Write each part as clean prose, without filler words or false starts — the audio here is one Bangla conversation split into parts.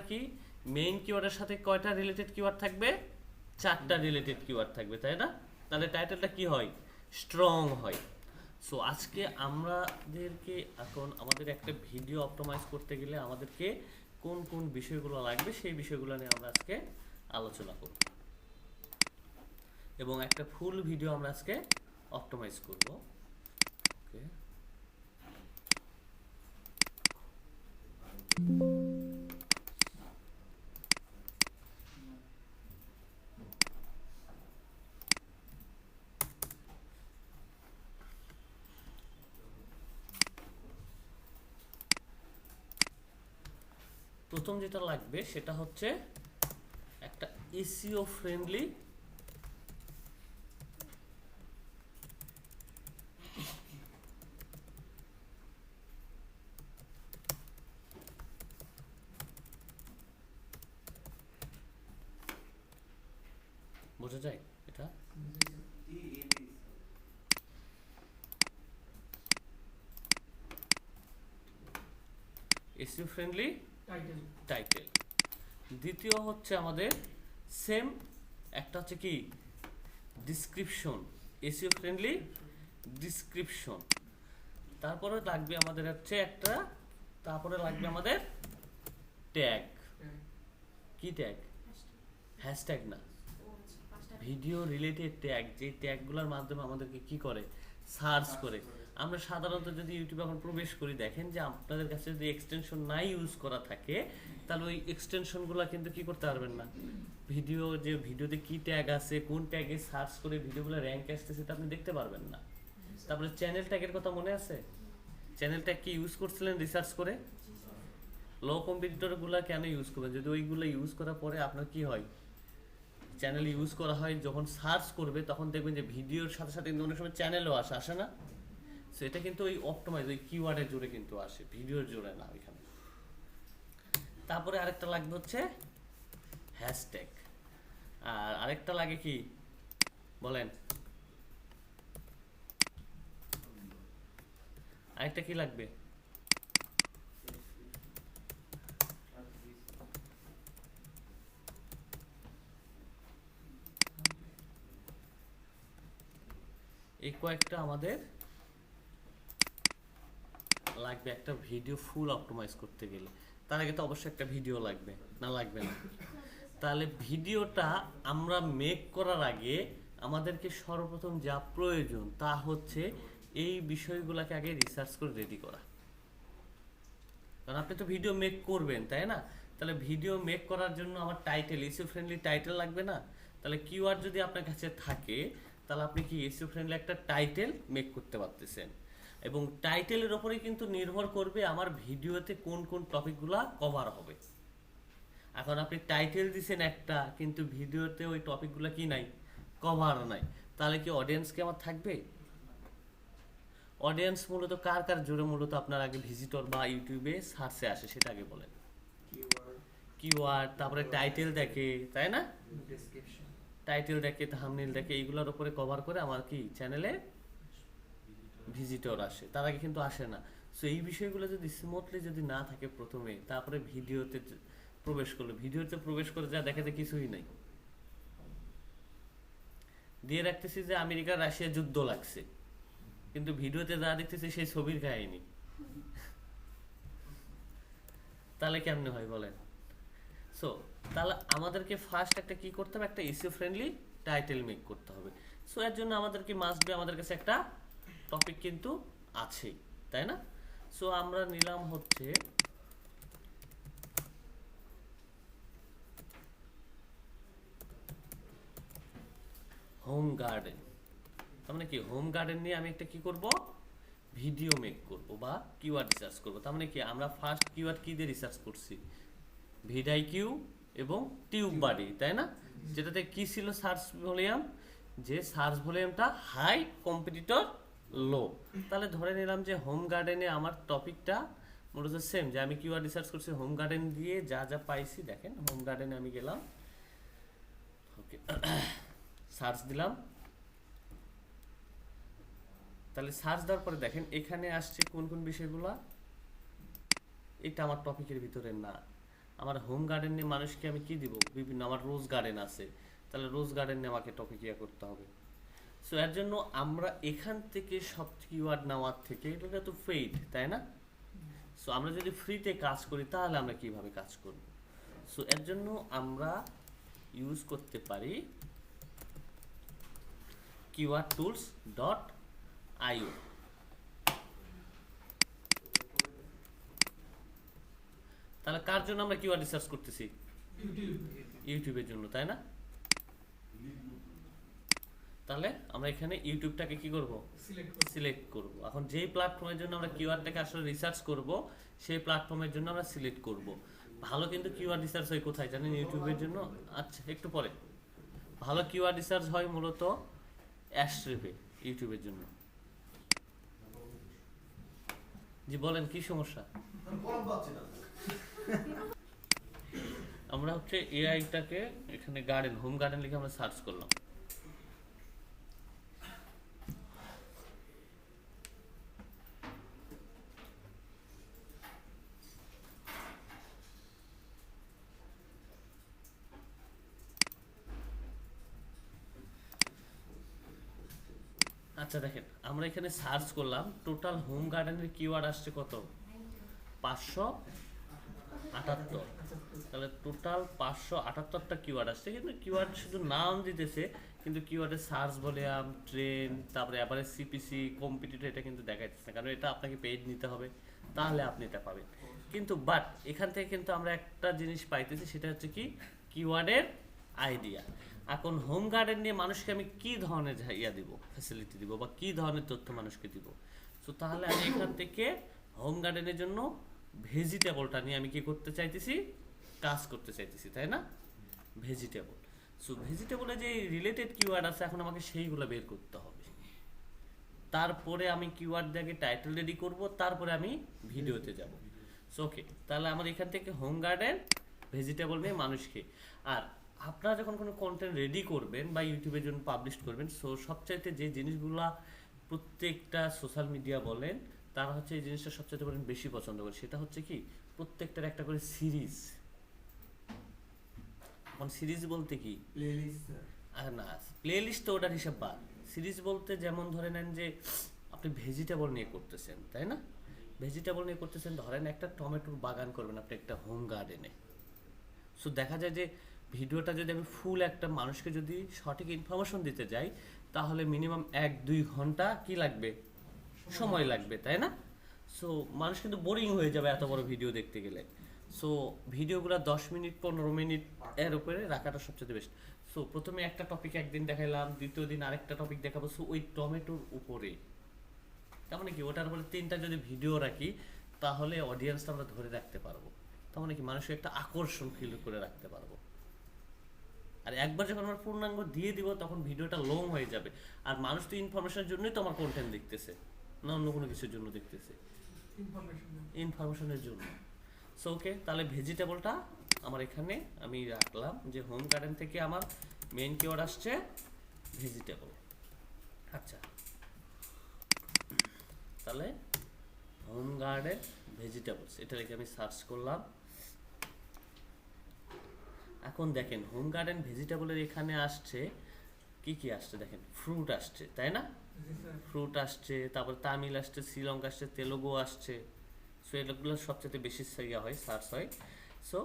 কি মেইন কিওয়ার্ডের সাথে কয়টা রিলেটেড কিওয়ার্ড থাকবে? 4টা রিলেটেড কিওয়ার্ড থাকবে, তাই না? তাহলে টাইটেলটা কি হয়? স্ট্রং হয়। সো আজকে আমাদেরকে এখন আমাদের একটা ভিডিও অপটিমাইজ করতে গেলে আমাদেরকে কোন কোন বিষয়গুলো লাগবে সেই বিষয়গুলো নিয়ে আমরা আজকে আলোচনা করব এবং একটা ফুল ভিডিও আমরা আজকে অপটিমাইজ করব। ওকে, প্রথম যেটা লাগবে সেটা হচ্ছে একটা এসইও ফ্রেন্ডলি বোঝা যায় এটা? SEO friendly title. দ্বিতীয় হচ্ছে আমাদের সেম একটা হচ্ছে কি ডিসক্রিপশন, এসইও ফ্রেন্ডলি ডিসক্রিপশন। তারপরে লাগবে আমাদের হচ্ছে একটা, তারপরে লাগবে আমাদের ট্যাগ। কি ট্যাগ? হ্যাশট্যাগ না, ভিডিও রিলেটেড ট্যাগ, যে ট্যাগগুলোর মাধ্যমে আমাদেরকে কি করে সার্চ করে। আমরা সাধারণত যদি ইউটিউবে এখন প্রবেশ করি, দেখেন যে আপনাদের কাছে যদি এক্সটেনশন নাই ইউজ করা থাকে তাহলে ওই এক্সটেনশনগুলো কিন্তু কি করতে পারবেন না। ভিডিওতে কি ট্যাগ আছে, কোন ট্যাগে সার্চ করে ভিডিওগুলো র্যাঙ্ক আসছে সেটা আপনি দেখতে পারবেন না। তারপরে চ্যানেল ট্যাগের কথা মনে আছে? চ্যানেল ট্যাগ কি ইউজ করছিলেন রিসার্চ করে? লো কম্পিটিটরগুলো কেন ইউজ করবেন? যদি ওইগুলো ইউজ করার পরে আপনার কি হয়, চ্যানেল ইউজ করা হয়, যখন সার্চ করবে তখন দেখবেন যে ভিডিওর সাথে সাথে কিন্তু অনেক সময় চ্যানেলও আসে না? সো এটা কিন্তু ওই অপটিমাইজ, ওই কিওয়ার্ডের জোরে কিন্তু আসে, ভিডিওর জোরে না ওইখানে। তারপরে আরেকটা লাগবে হচ্ছে হ্যাশট্যাগ, আর আরেকটা লাগে কি বলেন? আরেকটা কি লাগবে? এই কয়েকটা আমাদের লাগবে একটা ভিডিও ফুল অপটিমাইজ করতে গেলে। তার আগে তো অবশ্যই একটা ভিডিও লাগবে, না লাগবে না? তাহলে ভিডিওটা আমরা মেক করার আগে আমাদেরকে সর্বপ্রথম যা প্রয়োজন তা হচ্ছে এই বিষয়গুলোকে আগে রিসার্চ করে রেডি করা। কারণ আপনি তো ভিডিও মেক করবেন, তাই না? তাহলে ভিডিও মেক করার জন্য আমার টাইটেল, এসইও ফ্রেন্ডলি টাইটেল লাগবে না? তাহলে কিওয়ার্ড যদি আপনার কাছে থাকে তাহলে আপনি কি এসইও ফ্রেন্ডলি একটা টাইটেল মেক করতে পারতেছেন। এবং টাইটেলের ওপরেই কিন্তু নির্ভর করবে আমার ভিডিওতে কোন কোন টপিকগুলো কভার হবে। এখন আপনি টাইটেল দিছেন একটা, কিন্তু ভিডিওতে ওই টপিকগুলো কি নাই, কভার নাই, তাহলে কি অডিয়েন্স কি আমার থাকবে? অডিয়েন্স মূলত কার কার জোরে মূলত আপনার আগে ভিজিটর বা ইউটিউবে সার্চে আসে সেটা আগে বলেন। কিওয়ার্ড, তারপরে টাইটেল দেখে, তাই না? টাইটেল দেখে, থাম্বনেল দেখে, এইগুলোর উপরে কভার করে আমার কি চ্যানেলে ভিজিটর আসে, তার আগে কিন্তু আসে না। সো এই বিষয়গুলো যদি স্মুথলি যদি না থাকে প্রথমে, তারপরে ভিডিওতে প্রবেশ করলো, ভিডিওতে প্রবেশ করে যা দেখাতে কিছুই নাই, দিয়ে রাখতেছি যে আমেরিকা রাশিয়া যুদ্ধ লাগছে, কিন্তু ভিডিওতে যা দেখতেছি সেই ছবির কাহিনী, তাহলে কেমনে হয় বলেন? সো তাহলে আমাদেরকে ফার্স্ট একটা কি করতে হবে, একটা এসইও ফ্রেন্ডলি টাইটেল মেক করতে হবে। সো এর জন্য আমাদেরকে মাস্ট বি আমাদের কাছে একটা টপিক কিন্তু আছেই, তাই না? সো আমরা নিলাম হচ্ছে হোম গার্ডেন। তার মানে কি হোম গার্ডেন নিয়ে আমি একটা কি করব, ভিডিও মেক করব বা কিওয়ার্ড রিসার্চ করব। তার মানে কি আমরা ফার্স্ট কিওয়ার্ড কি দিয়ে রিসার্চ করছি, ভিডাইকিউ এবং টিউব বাডি, তাই না? যেটাতে কি ছিল সার্চ ভলিউম, যে সার্চ ভলিউমটা হাই, কম্পিটিটর লো। তাহলে ধরে নিলাম যে হোম গার্ডেনে আমার টপিকটা মূলত সেম, যে আমি কিওয়ার্ড রিসার্চ করছি হোম গার্ডেন দিয়ে, যা যা পাইছি দেখেন হোম গার্ডেনে আমি গেলাম, ওকে সার্চ দিলাম। তাহলে সার্চ দেওয়ার পরে দেখেন এখানে আসছে কোন কোন বিষয়গুলো, এটা আমার টপিকের ভিতরে না। আমার হোম গার্ডেন নিয়ে মানুষকে আমি কি দিব, বিভিন্ন আমার রোজ গার্ডেন আছে, তাহলে রোজ গার্ডেন নিয়ে আমাকে টপিক ইয়া করতে হবে। সো এর জন্য আমরা এখান থেকে সব কিওয়ার্ড নেওয়ার থেকে, এটা তো পেইড তাই না? সো আমরা যদি ফ্রিতে কাজ করি তাহলে আমরা কিভাবে কাজ করব? সো এর জন্য আমরা ইউজ করতে পারি keywordtools.io। তাহলে কার জন্য আমরা কিওয়ার্ড রিসার্চ করতেছি? ইউটিউবের জন্য, তাই না? তাহলে আমরা এখানে ইউটিউবটাকে কি করব, সিলেক্ট করব। এখন যেই প্ল্যাটফর্মের জন্য আমরা কিওয়ার্ডটাকে আসলে রিসার্চ করব সেই প্ল্যাটফর্মের জন্য আমরা সিলেক্ট করব। ভালো কিন্তু কিওয়ার্ড রিসার্চ হয় কোথায় জানেন? ইউটিউবের জন্য। আচ্ছা একটু পরে, ভালো কিওয়ার্ড রিসার্চ হয় মূলত অ্যাশট্রিপে, ইউটিউবের জন্য। জি বলেন কি সমস্যা? আমরা হচ্ছে এআইটাকে এখানে গার্ডেন, হোম গার্ডেন লিখে আমরা সার্চ করলাম। আচ্ছা দেখেন, আমরা এখানে সার্চ করলাম, টোটাল হোম গার্ডেনের কিওয়ার্ড আসছে কত? 578। তাহলে টোটাল 578টা কিওয়ার্ড আসছে, কিন্তু কিওয়ার্ড শুধু নাম দিতেছে, কিন্তু কিওয়ার্ডের সার্চ ভলিউম, ট্রেন্ড, তারপরে এভারেজ সিপিসি, কম্পিটিটর এটা কিন্তু দেখাইতেছে না, কারণ এটা আপনাকে পেইড নিতে হবে, তাহলে আপনি এটা পাবেন। কিন্তু বাট এখান থেকে কিন্তু আমরা একটা জিনিস পাইতেছি, সেটা হচ্ছে কি কিওয়ার্ডের আইডিয়া। এখন হোম গার্ডেন নিয়ে মানুষকে আমি কি ধরনের ইয়া দিব, ফ্যাসিলিটি দিব, বা কি ধরনের তথ্য মানুষকে দিব। সো তাহলে আমি এখান থেকে হোম গার্ডেনের জন্য ভেজিটেবলটা নিয়ে আমি কি করতে চাইতেছি, কাজ করতে চাইতেছি, তাই না? ভেজিটেবল। সো ভেজিটেবলে যে রিলেটেড কিওয়ার্ড আছে এখন আমাকে সেইগুলো বের করতে হবে। তারপরে আমি কিওয়ার্ড দিয়ে টাইটেল রেডি করব, তারপরে আমি ভিডিওতে যাব। সো ওকে, তাহলে আমার এখান থেকে হোম গার্ডেন ভেজিটেবল নিয়ে মানুষকে। আর আপনারা যখন কোনো কন্টেন্ট রেডি করবেন বা ইউটিউবের জন্য পাবলিশ করবেন, সো সবচাইতে যে জিনিসগুলা প্রত্যেকটা সোশ্যাল মিডিয়া বলেন তারা হচ্ছে এই জিনিসটা সবচাইতে বেশি পছন্দ করে, সেটা হচ্ছে কি প্রত্যেকটার একটা করে সিরিজ। এখন সিরিজ বলতে কি প্লেলিস্ট, আর না প্লেলিস্ট তো ওটার হিসাব বাদ। সিরিজ বলতে যেমন ধরে নেন যে আপনি ভেজিটেবল নিয়ে করতেছেন, তাই না? ভেজিটেবল নিয়ে করতেছেন, ধরেন একটা টমেটোর বাগান করবেন আপনি একটা হোম গার্ডেনে। সো দেখা যায় যে ভিডিওটা যদি আমি ফুল একটা মানুষকে যদি সঠিক ইনফরমেশন দিতে যাই, তাহলে মিনিমাম 1-2 ঘন্টা কি লাগবে, সময় লাগবে, তাই না? সো মানুষ কিন্তু বোরিং হয়ে যাবে এত বড় ভিডিও দেখতে গেলে। সো ভিডিওগুলো 10 মিনিট 15 মিনিট এর উপরে রাখাটা সবচেয়ে বেস্ট। সো প্রথমে একটা টপিক একদিন দেখাইলাম, দ্বিতীয় দিন আরেকটা টপিক দেখাবো, সো ওই টমেটোর উপরে। তার মানে কি ওটার উপরে 3টা যদি ভিডিও রাখি, তাহলে অডিয়েন্সটা আমরা ধরে রাখতে পারবো। তার মানে কি মানুষের একটা আকর্ষণ ফিল করে রাখতে পারবো। আর একবার যখন আমরা পূর্ণাঙ্গ দিয়ে দিব তখন ভিডিওটা লং হয়ে যাবে। আর মানুষ তো ইনফরমেশনের জন্যই তো আমার কন্টেন্ট দেখতেছে, না অন্য কোনো কিছুর জন্য দেখতেছে, ইনফরমেশনের জন্য। সো ওকে, তাহলে ভেজিটেবলটা আমার এখানে আমি রাখলাম যে হোম গার্ডেন থেকে আমার মেইন কিওয়ার্ড আসছে ভেজিটেবল। আচ্ছা, তাহলে হোম গার্ডেন ভেজিটেবলস এটা রেখে আমি সার্চ করলাম। এখন দেখেন হোম গার্ডেন ভেজিটেবলের এখানে আসছে কি কি আসছে, দেখেন ফ্রুট আসছে, তাই না? ফ্রুট আসছে, তারপর তামিল আসছে, শ্রীলঙ্কা আসছে, তেলুগু আসছে। সো এগুলো সবচেয়ে বেশি ইয়া হয়, সার্চ হয়। সো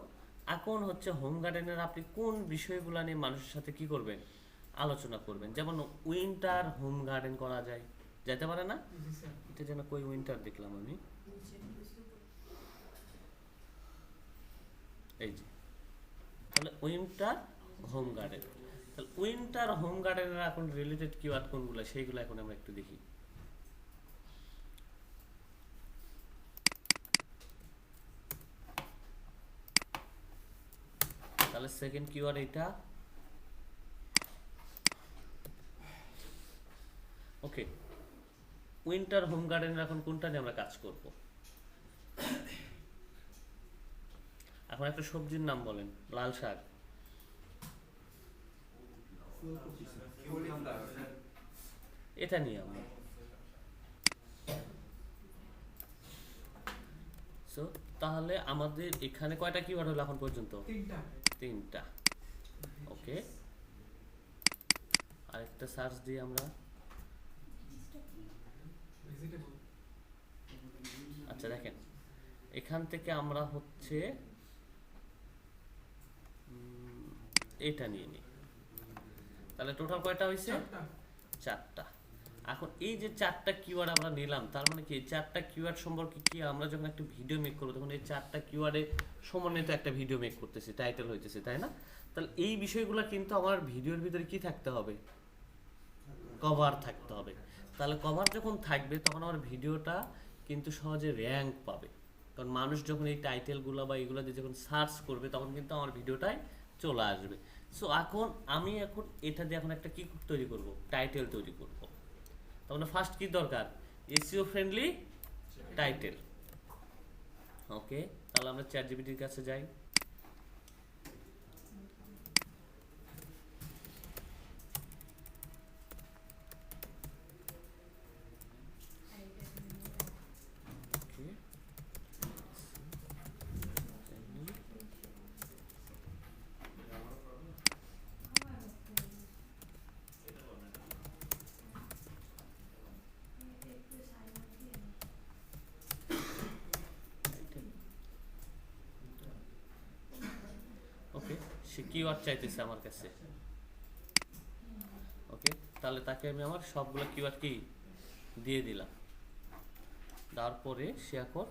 এখন হচ্ছে হোম গার্ডেনের আপনি কোন বিষয়গুলো নিয়ে মানুষের সাথে কি করবেন, আলোচনা করবেন। যেমন উইন্টার হোম গার্ডেন করা যায়, যেতে পারে না? এটা যেন কই উইন্টার দেখলাম আমি, এই যে, তাহলে উইন্টার হোম গার্ডেন। তাহলে উইন্টার হোম গার্ডেনের এখন রিলেটেড কিওয়ার্ড কোনগুলো সেইগুলো এখন আমরা একটু দেখি। তাহলে সেকেন্ড কিওয়ার্ড এটা। ওকে, উইন্টার হোম গার্ডেনের এখন কোনটা নিয়ে আমরা কাজ করব? এখন একটা সবজির নাম বলেন, লাল শাক। এটা নিয়ে আমরা, সো তাহলে আমাদের এখানে কয়টা কিওয়ার্ড হলো এখন পর্যন্ত? তিনটা। ওকে, আরেকটা সার্চ দিই আমরা। আচ্ছা দেখেন, এখান থেকে আমরা হচ্ছে এটা নিয়ে নিই। তাহলে টোটাল কয়টা হয়েছে? চারটা। এখন এই যে চারটা কিওয়ার্ড আমরা নিলাম, তার মানে কি এই চারটা কিওয়ার্ড সম্পর্কে কি আমরা যখন একটা ভিডিও মেক করবো তখন এই চারটা কিওয়ার্ডে সমন্বিত একটা ভিডিও মেক করতেছি, টাইটেল হইতেছে, তাই না? তাহলে এই বিষয়গুলো কিন্তু আমার ভিডিওর ভিতরে কি থাকতে হবে? কভার থাকতে হবে। তাহলে কভার যখন থাকবে তখন আমার ভিডিওটা কিন্তু সহজে র্যাঙ্ক পাবে, কারণ মানুষ যখন এই টাইটেলগুলো বা এইগুলো দিয়ে যখন সার্চ করবে তখন কিন্তু আমার ভিডিওটাই চলে আসবে। সো আমি এখন এটা দিয়ে এখন একটা কি তৈরি করব? টাইটেল তৈরি করব। তাহলে ফার্স্ট কি দরকার? SEO friendly title. ওকে, তাহলে আমরা চ্যাটজিপিটির কাছে যাই। ওকে, সে কিওয়ার্ড চাইতেছে আমার কাছে। ওকে, তাহলে তাকে আমি আমার সবগুলো কিওয়ার্ড কি দিয়ে দিলাম। তারপরে সে এখন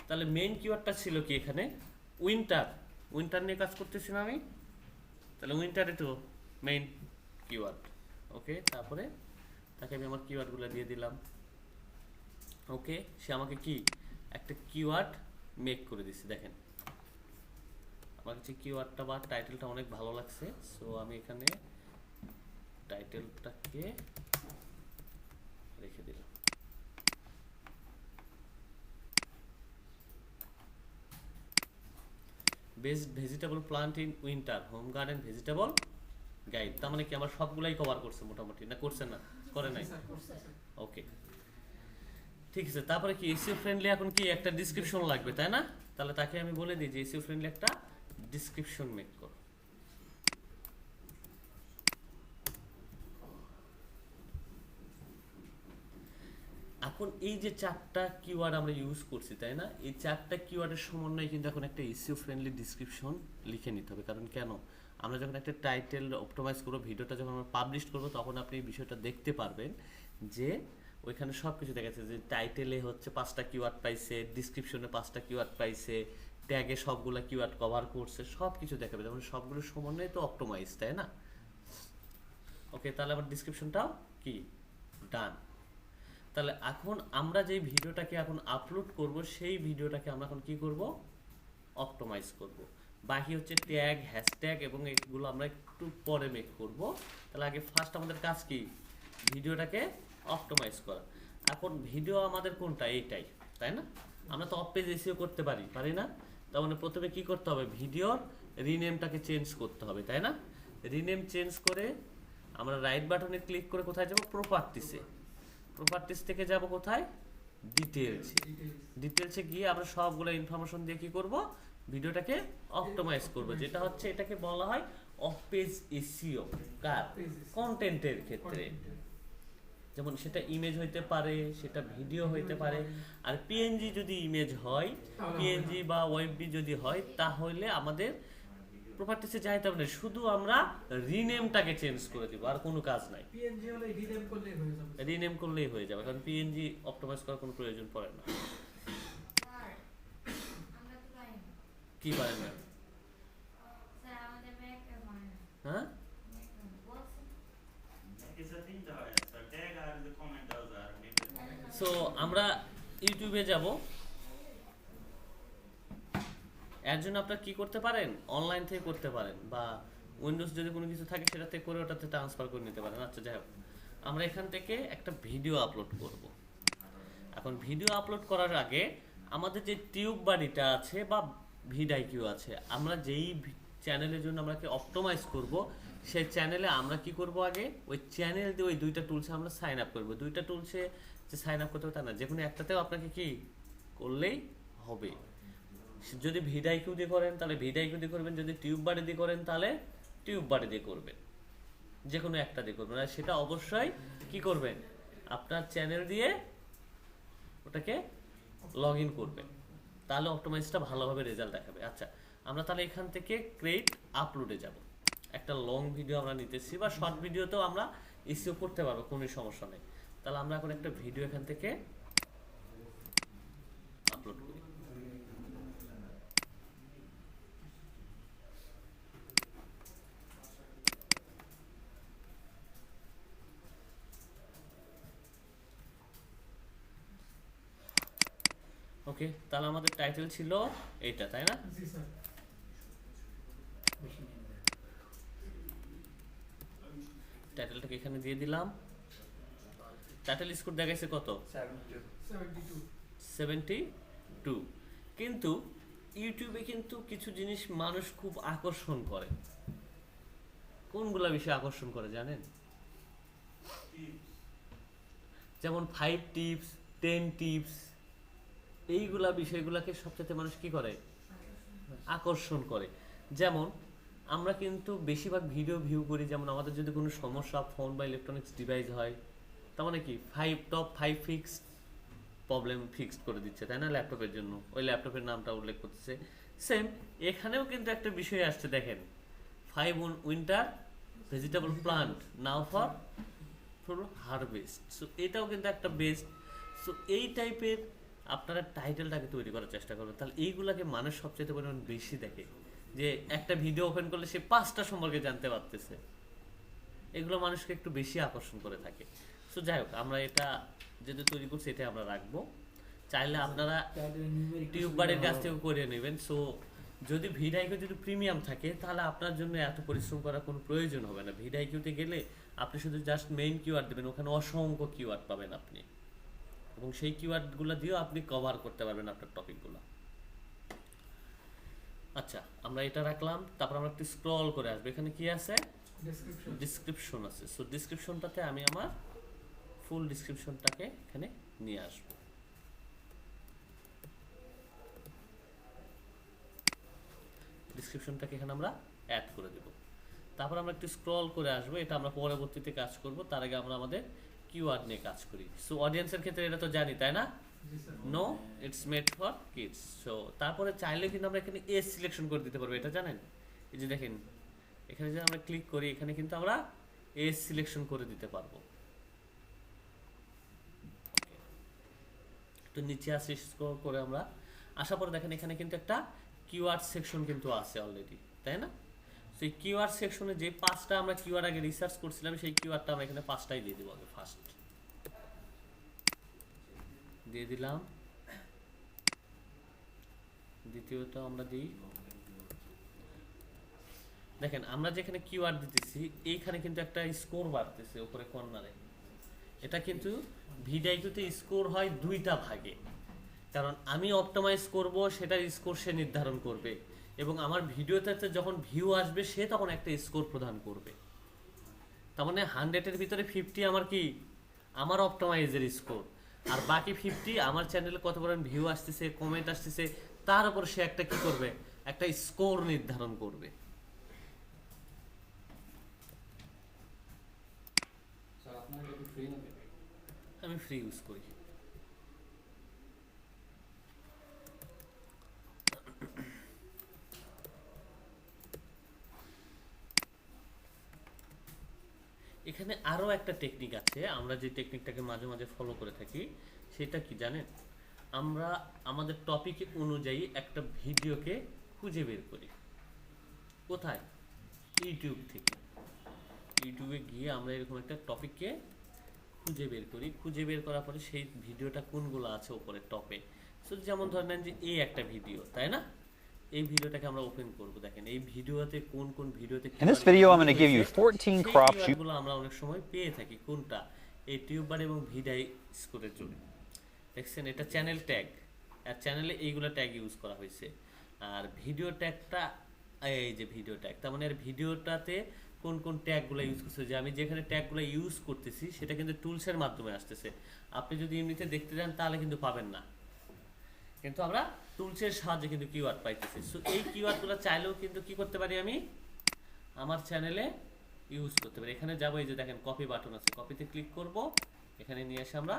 তাহলে মেইন কিওয়ার্ডটা ছিল কি এখানে? উইন্টার। উইন্টার নিয়ে কাজ করতেছি না আমি, তাহলে উইন্টার একটু মেইন কিওয়ার্ড। ওকে, তারপরে তাকে আমি আমার কিওয়ার্ডগুলো দিয়ে দিলাম। ওকে, সে আমাকে কি একটা কিওয়ার্ড মেক করে দিচ্ছে। দেখেন আমার কাছে কিওয়ার্ডটা বা টাইটেলটা অনেক ভালো লাগছে, সো আমি এখানে টাইটেলটাকে রেখে দিলাম। Best vegetable plant in winter, home garden vegetable guide. তার মানে কি আমার সবগুলাই কভার করছে মোটামুটি, না করছে না? করে নাই? ওকে, ঠিক আছে। তারপরে কি এসইও ফ্রেন্ডলি এখন কি একটা ডিসক্রিপশন লাগবে, তাই না? তাহলে তাকে আমি বলে দিই যে এসইও ফ্রেন্ডলি একটা ডিসক্রিপশন মেক করো। এখন এই যে চারটা কিওয়ার্ড আমরা ইউজ করছি, তাই না? এই চারটা কিওয়ার্ডের সমন্বয়ে কিন্তু এখন একটা এসইও ফ্রেন্ডলি ডিসক্রিপশন লিখে নিতে হবে। কারণ কেন? আমরা যখন একটা টাইটেল অপটিমাইজ করবো, ভিডিওটা যখন আমরা পাবলিশ করবো, তখন আপনি এই বিষয়টা দেখতে পারবেন যে ওইখানে সব কিছু দেখা যাচ্ছে যে টাইটেলে হচ্ছে 5টা কিওয়ার্ড পাইছে, ডিসক্রিপশনে 5টা কিওয়ার্ড পাইছে, ট্যাগে সবগুলো কিওয়ার্ড কভার করছে, সব কিছু দেখাবে। যেমন সবগুলো সমন্বয়ে তো অপটিমাইজ, তাই না? ওকে, তাহলে আমার ডিসক্রিপশনটাও কি ডান। তাহলে এখন আমরা যে ভিডিওটাকে এখন আপলোড করব, সেই ভিডিওটাকে আমরা এখন কি করব? অপটিমাইজ করব। বাকি হচ্ছে ট্যাগ, হ্যাশট্যাগ এবং এগুলো আমরা একটু পরে মেক করব। তাহলে আগে ফার্স্ট আমাদের কাজ কি? ভিডিওটাকে অপটিমাইজ করা। এখন ভিডিও আমাদের কোনটা? এইটাই, তাই না? আমরা তো অফ পেজ এসইও করতে পারি না? তার মানে প্রথমে কি করতে হবে? ভিডিওর রিনেমটাকে চেঞ্জ করতে হবে, তাই না? রিনেম চেঞ্জ করে আমরা রাইট বাটনে ক্লিক করে কোথায় যাব? প্রপার্টিসে। প্রপার্টিস থেকে যাব কোথায়? ডিটেইলসে। ডিটেইলসে গিয়ে আমরা সবগুলো ইনফরমেশন দিয়ে কি করব? ভিডিওটাকে অপটিমাইজ করব, যেটা হচ্ছে এটাকে বলা হয় অফ পেজ এসইও। কার? কন্টেন্টের ক্ষেত্রে। যেমন সেটা ইমেজ হইতে পারে, সেটা ভিডিও হইতে পারে। আর পিএনজি যদি ইমেজ হয়, পিএনজি বা ওয়েববি যদি হয়, তাহলে আমাদের প্রপার্টিসে যাইতে হবে না, শুধু আমরা রিনেমটাকে চেঞ্জ করে দিব, আর কোনো কাজ নাই। পিএনজি হলে রিনেম করলেই হয়ে যাবে। রিনেম করলেই হয়ে যাবে, কারণ পিএনজি অপটিমাইজ করার কোনো প্রয়োজন পড়ে না। স্যার আমরা তো পাই না। কি পারেন না? স্যার আমাদের ব্যাগটা হয় না। হ্যাঁ, বলছেন সো আমরা ইউটিউবে যাব। এর জন্য আপনারা কি করতে পারেন? অনলাইন থেকে করতে পারেন, বা উইন্ডোজ যদি কোনো কিছু থাকে সেটাতে করে ওটাতে ট্রান্সফার করে নিতে পারেন। আচ্ছা যাই হোক, আমরা এখান থেকে একটা ভিডিও আপলোড করব। এখন ভিডিও আপলোড করার আগে আমাদের যে টিউব বাড়িটা আছে বা ভিডআইকিউ আছে, আমরা যেই চ্যানেলের জন্য আমরা অপটিমাইজ করব, সেই চ্যানেলে আমরা কি করব? আগে ওই চ্যানেল দিয়ে ওই দুইটা টুলসে আমরা সাইন আপ করব। দুইটা টুলসে যে সাইন আপ করতে হবে তা না, যে কোনো একটাতেও আপনাকে কি করলেই হবে। যদি ভিডাইকিউ দিয়ে করেন তাহলে ভিডাইকিউ দিয়ে করবেন, যদি টিউব বাড়ি দিয়ে করেন তাহলে টিউব বাড়ি দিয়ে করবেন, যে কোনো একটা দিয়ে করবেন। আর সেটা অবশ্যই কি করবেন, আপনার চ্যানেল দিয়ে ওটাকে লগ ইন করবেন, তাহলে অটোমাইজটা ভালোভাবে রেজাল্ট দেখাবে। আচ্ছা, আমরা তাহলে এখান থেকে ক্রিয়েট আপলোডে যাব। একটা লং ভিডিও আমরা নিতেছি, বা শর্ট ভিডিওতেও আমরা এসইও করতে পারবো, কোনো সমস্যা নেই। তাহলে আমরা এখন একটা ভিডিও এখান থেকে আপলোড করি। ওকে, তাহলে আমাদের টাইটেল ছিল এইটা, তাই না? জি স্যার। টাইটেলটাকে এখানে দিয়ে দিলাম। টাইটেল স্কোর দেখাইছে কত? 72। 72। কিন্তু ইউটিউবে কিন্তু কিছু জিনিস মানুষ খুব আকর্ষণ করে। কোনগুলা বিষয় আকর্ষণ করে জানেন? যেমন 5 টিপস, 10 টিপস, এইগুলা বিষয়গুলোকে সবচেয়ে মানুষ কি করে, আকর্ষণ করে। যেমন আমরা কিন্তু বেশিরভাগ ভিডিও ভিউ করি, যেমন আমাদের যদি কোনো সমস্যা ফোন বা ইলেকট্রনিক্স ডিভাইস হয়, তার মানে কি টপ 5 ফিক্সড প্রবলেম ফিক্সড করে দিচ্ছে, তাই না? ল্যাপটপের জন্য ওই ল্যাপটপের নামটা উল্লেখ করতেছে। সেম এখানেও কিন্তু একটা বিষয় আসছে, দেখেন 5 winter vegetable plant now for harvest. So এটাও কিন্তু একটা বেস্ট। সো এই টাইপের আপনারা টাইটেলটাকে তৈরি করার চেষ্টা করবেন, তাহলে এইগুলাকে মানুষ সবচেয়ে পরিমাণ বেশি দেখে। যে একটা ভিডিও ওপেন করলে সে 5টা সম্পর্কে জানতে পারতেছে, এগুলো মানুষকে একটু বেশি আকর্ষণ করে থাকে। সো যাই হোক, আমরা এটা যেটা তৈরি করছি এটা আমরা রাখবো। চাইলে আপনারা টিউব বাড়ির কাছ থেকে করে নেবেন। সো যদি ভিডাইকিউ যদি প্রিমিয়াম থাকে তাহলে আপনার জন্য এত পরিশ্রম করার কোনো প্রয়োজন হবে না। ভিডাইকিউতে গেলে আপনি শুধু জাস্ট মেইন কিওয়ার্ড দেবেন, ওখানে অসংখ্য কিওয়ার্ড পাবেন আপনি, এবং সেই কিওয়ার্ডগুলো দিয়েও আপনি কভার করতে পারবেন আপনার টপিকগুলো। আচ্ছা, আমরা এটা রাখলাম। তারপর আমরা একটু স্ক্রল করে আসবো, এখানে কি আছে? ডিসক্রিপশন আছে। সো ডিসক্রিপশনটাতে আমি আমার ফুল ডিসক্রিপশনটাকে এখানে নিয়ে আসব। ডিসক্রিপশনটাকে এখানে আমরা অ্যাড করে দেব। তারপর আমরা একটু স্ক্রল করে আসবো, এটা আমরা পরবর্তীতে কাজ করব। তার আগে আমরা আমাদের কিওয়ার্ড নিয়ে কাজ করি। সো অডিয়েন্সের ক্ষেত্রে এটা তো জানি, তাই না? No, it's made for kids. So তারপরে চাইলে কিন্তু আমরা এখানে এজ সিলেকশন করে দিতে পারবো, এটা জানেন? এই যে দেখেন, এখানে যদি আমরা ক্লিক করি, এখানে কিন্তু আমরা এজ সিলেকশন করে দিতে পারবো। তো নিচে আসি, স্ক্রল করে আমরা আসার পরে দেখেন এখানে কিন্তু একটা কিওয়ার্ড সেকশন কিন্তু আছে অলরেডি, তাই না? সেই কিওয়ার্ড সেকশনে যে 5টা আমরা কিওয়ার্ড আগে রিসার্চ করছিলাম, সেই কিওয়ার্ডটা আমরা এখানে 5টাই দিয়ে দিব। আগে ফার্স্ট দিয়ে দিলাম, দ্বিতীয়টা আমরা দিই। দেখেন আমরা যেখানে কিওয়ার্ড দিতেছি এইখানে কিন্তু একটা স্কোর বাড়তেছে উপরে কর্নারে। এটা কিন্তু ভিডিওতে স্কোর হয় 2টা ভাগে, কারণ আমি অপটিমাইজ করব, সেটার স্কোর সে নির্ধারণ করবে, এবং আমার ভিডিওতে যখন ভিউ আসবে সে তখন একটা স্কোর প্রদান করবে। তার মানে 100-এর ভিতরে 50 আমার কি, আমার অপটিমাইজের স্কোর, আর বাকি 50 আমার চ্যানেলে কত পরিমাণ ভিউ আসতেছে, কমেন্ট আসতেছে, তার উপর সে একটা কি করবে, একটা স্কোর নির্ধারণ করবে। আমি ফ্রি ইউজ করি। এখানে আরো একটা টেকনিক আছে, আমরা যে টেকনিকটাকে মাঝে মাঝে ফলো করে থাকি, সেটা কি জানেন? আমরা আমাদের টপিক অনুযায়ী একটা ভিডিওকে খুঁজে বের করি। কোথায়? ইউটিউব থেকে। ইউটিউবে গিয়ে আমরা এরকম একটা টপিককে খুঁজে বের করি। খুঁজে বের করার পরে সেই ভিডিওটা কোনগুলো আছে উপরে টপে। সো যেমন ধরে নেন যে এই একটা ভিডিও, তাই না? এই ভিডিওটাকে আমরা ওপেন করব। দেখেন এই ভিডিওতে কোন কোন ভিডিওতে In this video, I'm going to give you 14 crops you গুলো আমরা অনেক সময় পেয়ে থাকি। কোনটা? এই টিউবার এবং ভিডাই স্কোরের জন্য। দেখছেন এটা চ্যানেল ট্যাগ, আর চ্যানেলে এইগুলো ট্যাগ ইউজ করা হয়েছে। আর ভিডিও ট্যাগটা এই যে ভিডিও ট্যাগ, তার মানে ভিডিওটাতে কোন কোন ট্যাগগুলো ইউজ করছে, যে আমি যেখানে ট্যাগগুলো ইউজ করতেছি সেটা কিন্তু টুলসের মাধ্যমে আসতেছে। আপনি যদি এমনিতে দেখতে যান তাহলে কিন্তু পাবেন না। কিন্তু আমরা টুলসের সাহায্যে কিন্তু কিওয়ার্ড পাইতেছি। সো এই কিওয়ার্ডগুলো চাইলেও কিন্তু কি করতে পারি, আমি আমার চ্যানেলে ইউজ করতে পারি। এখানে যাবো, এই যে দেখেন কপি বাটন আছে, কপিতে ক্লিক করব, এখানে নিয়ে এসে আমরা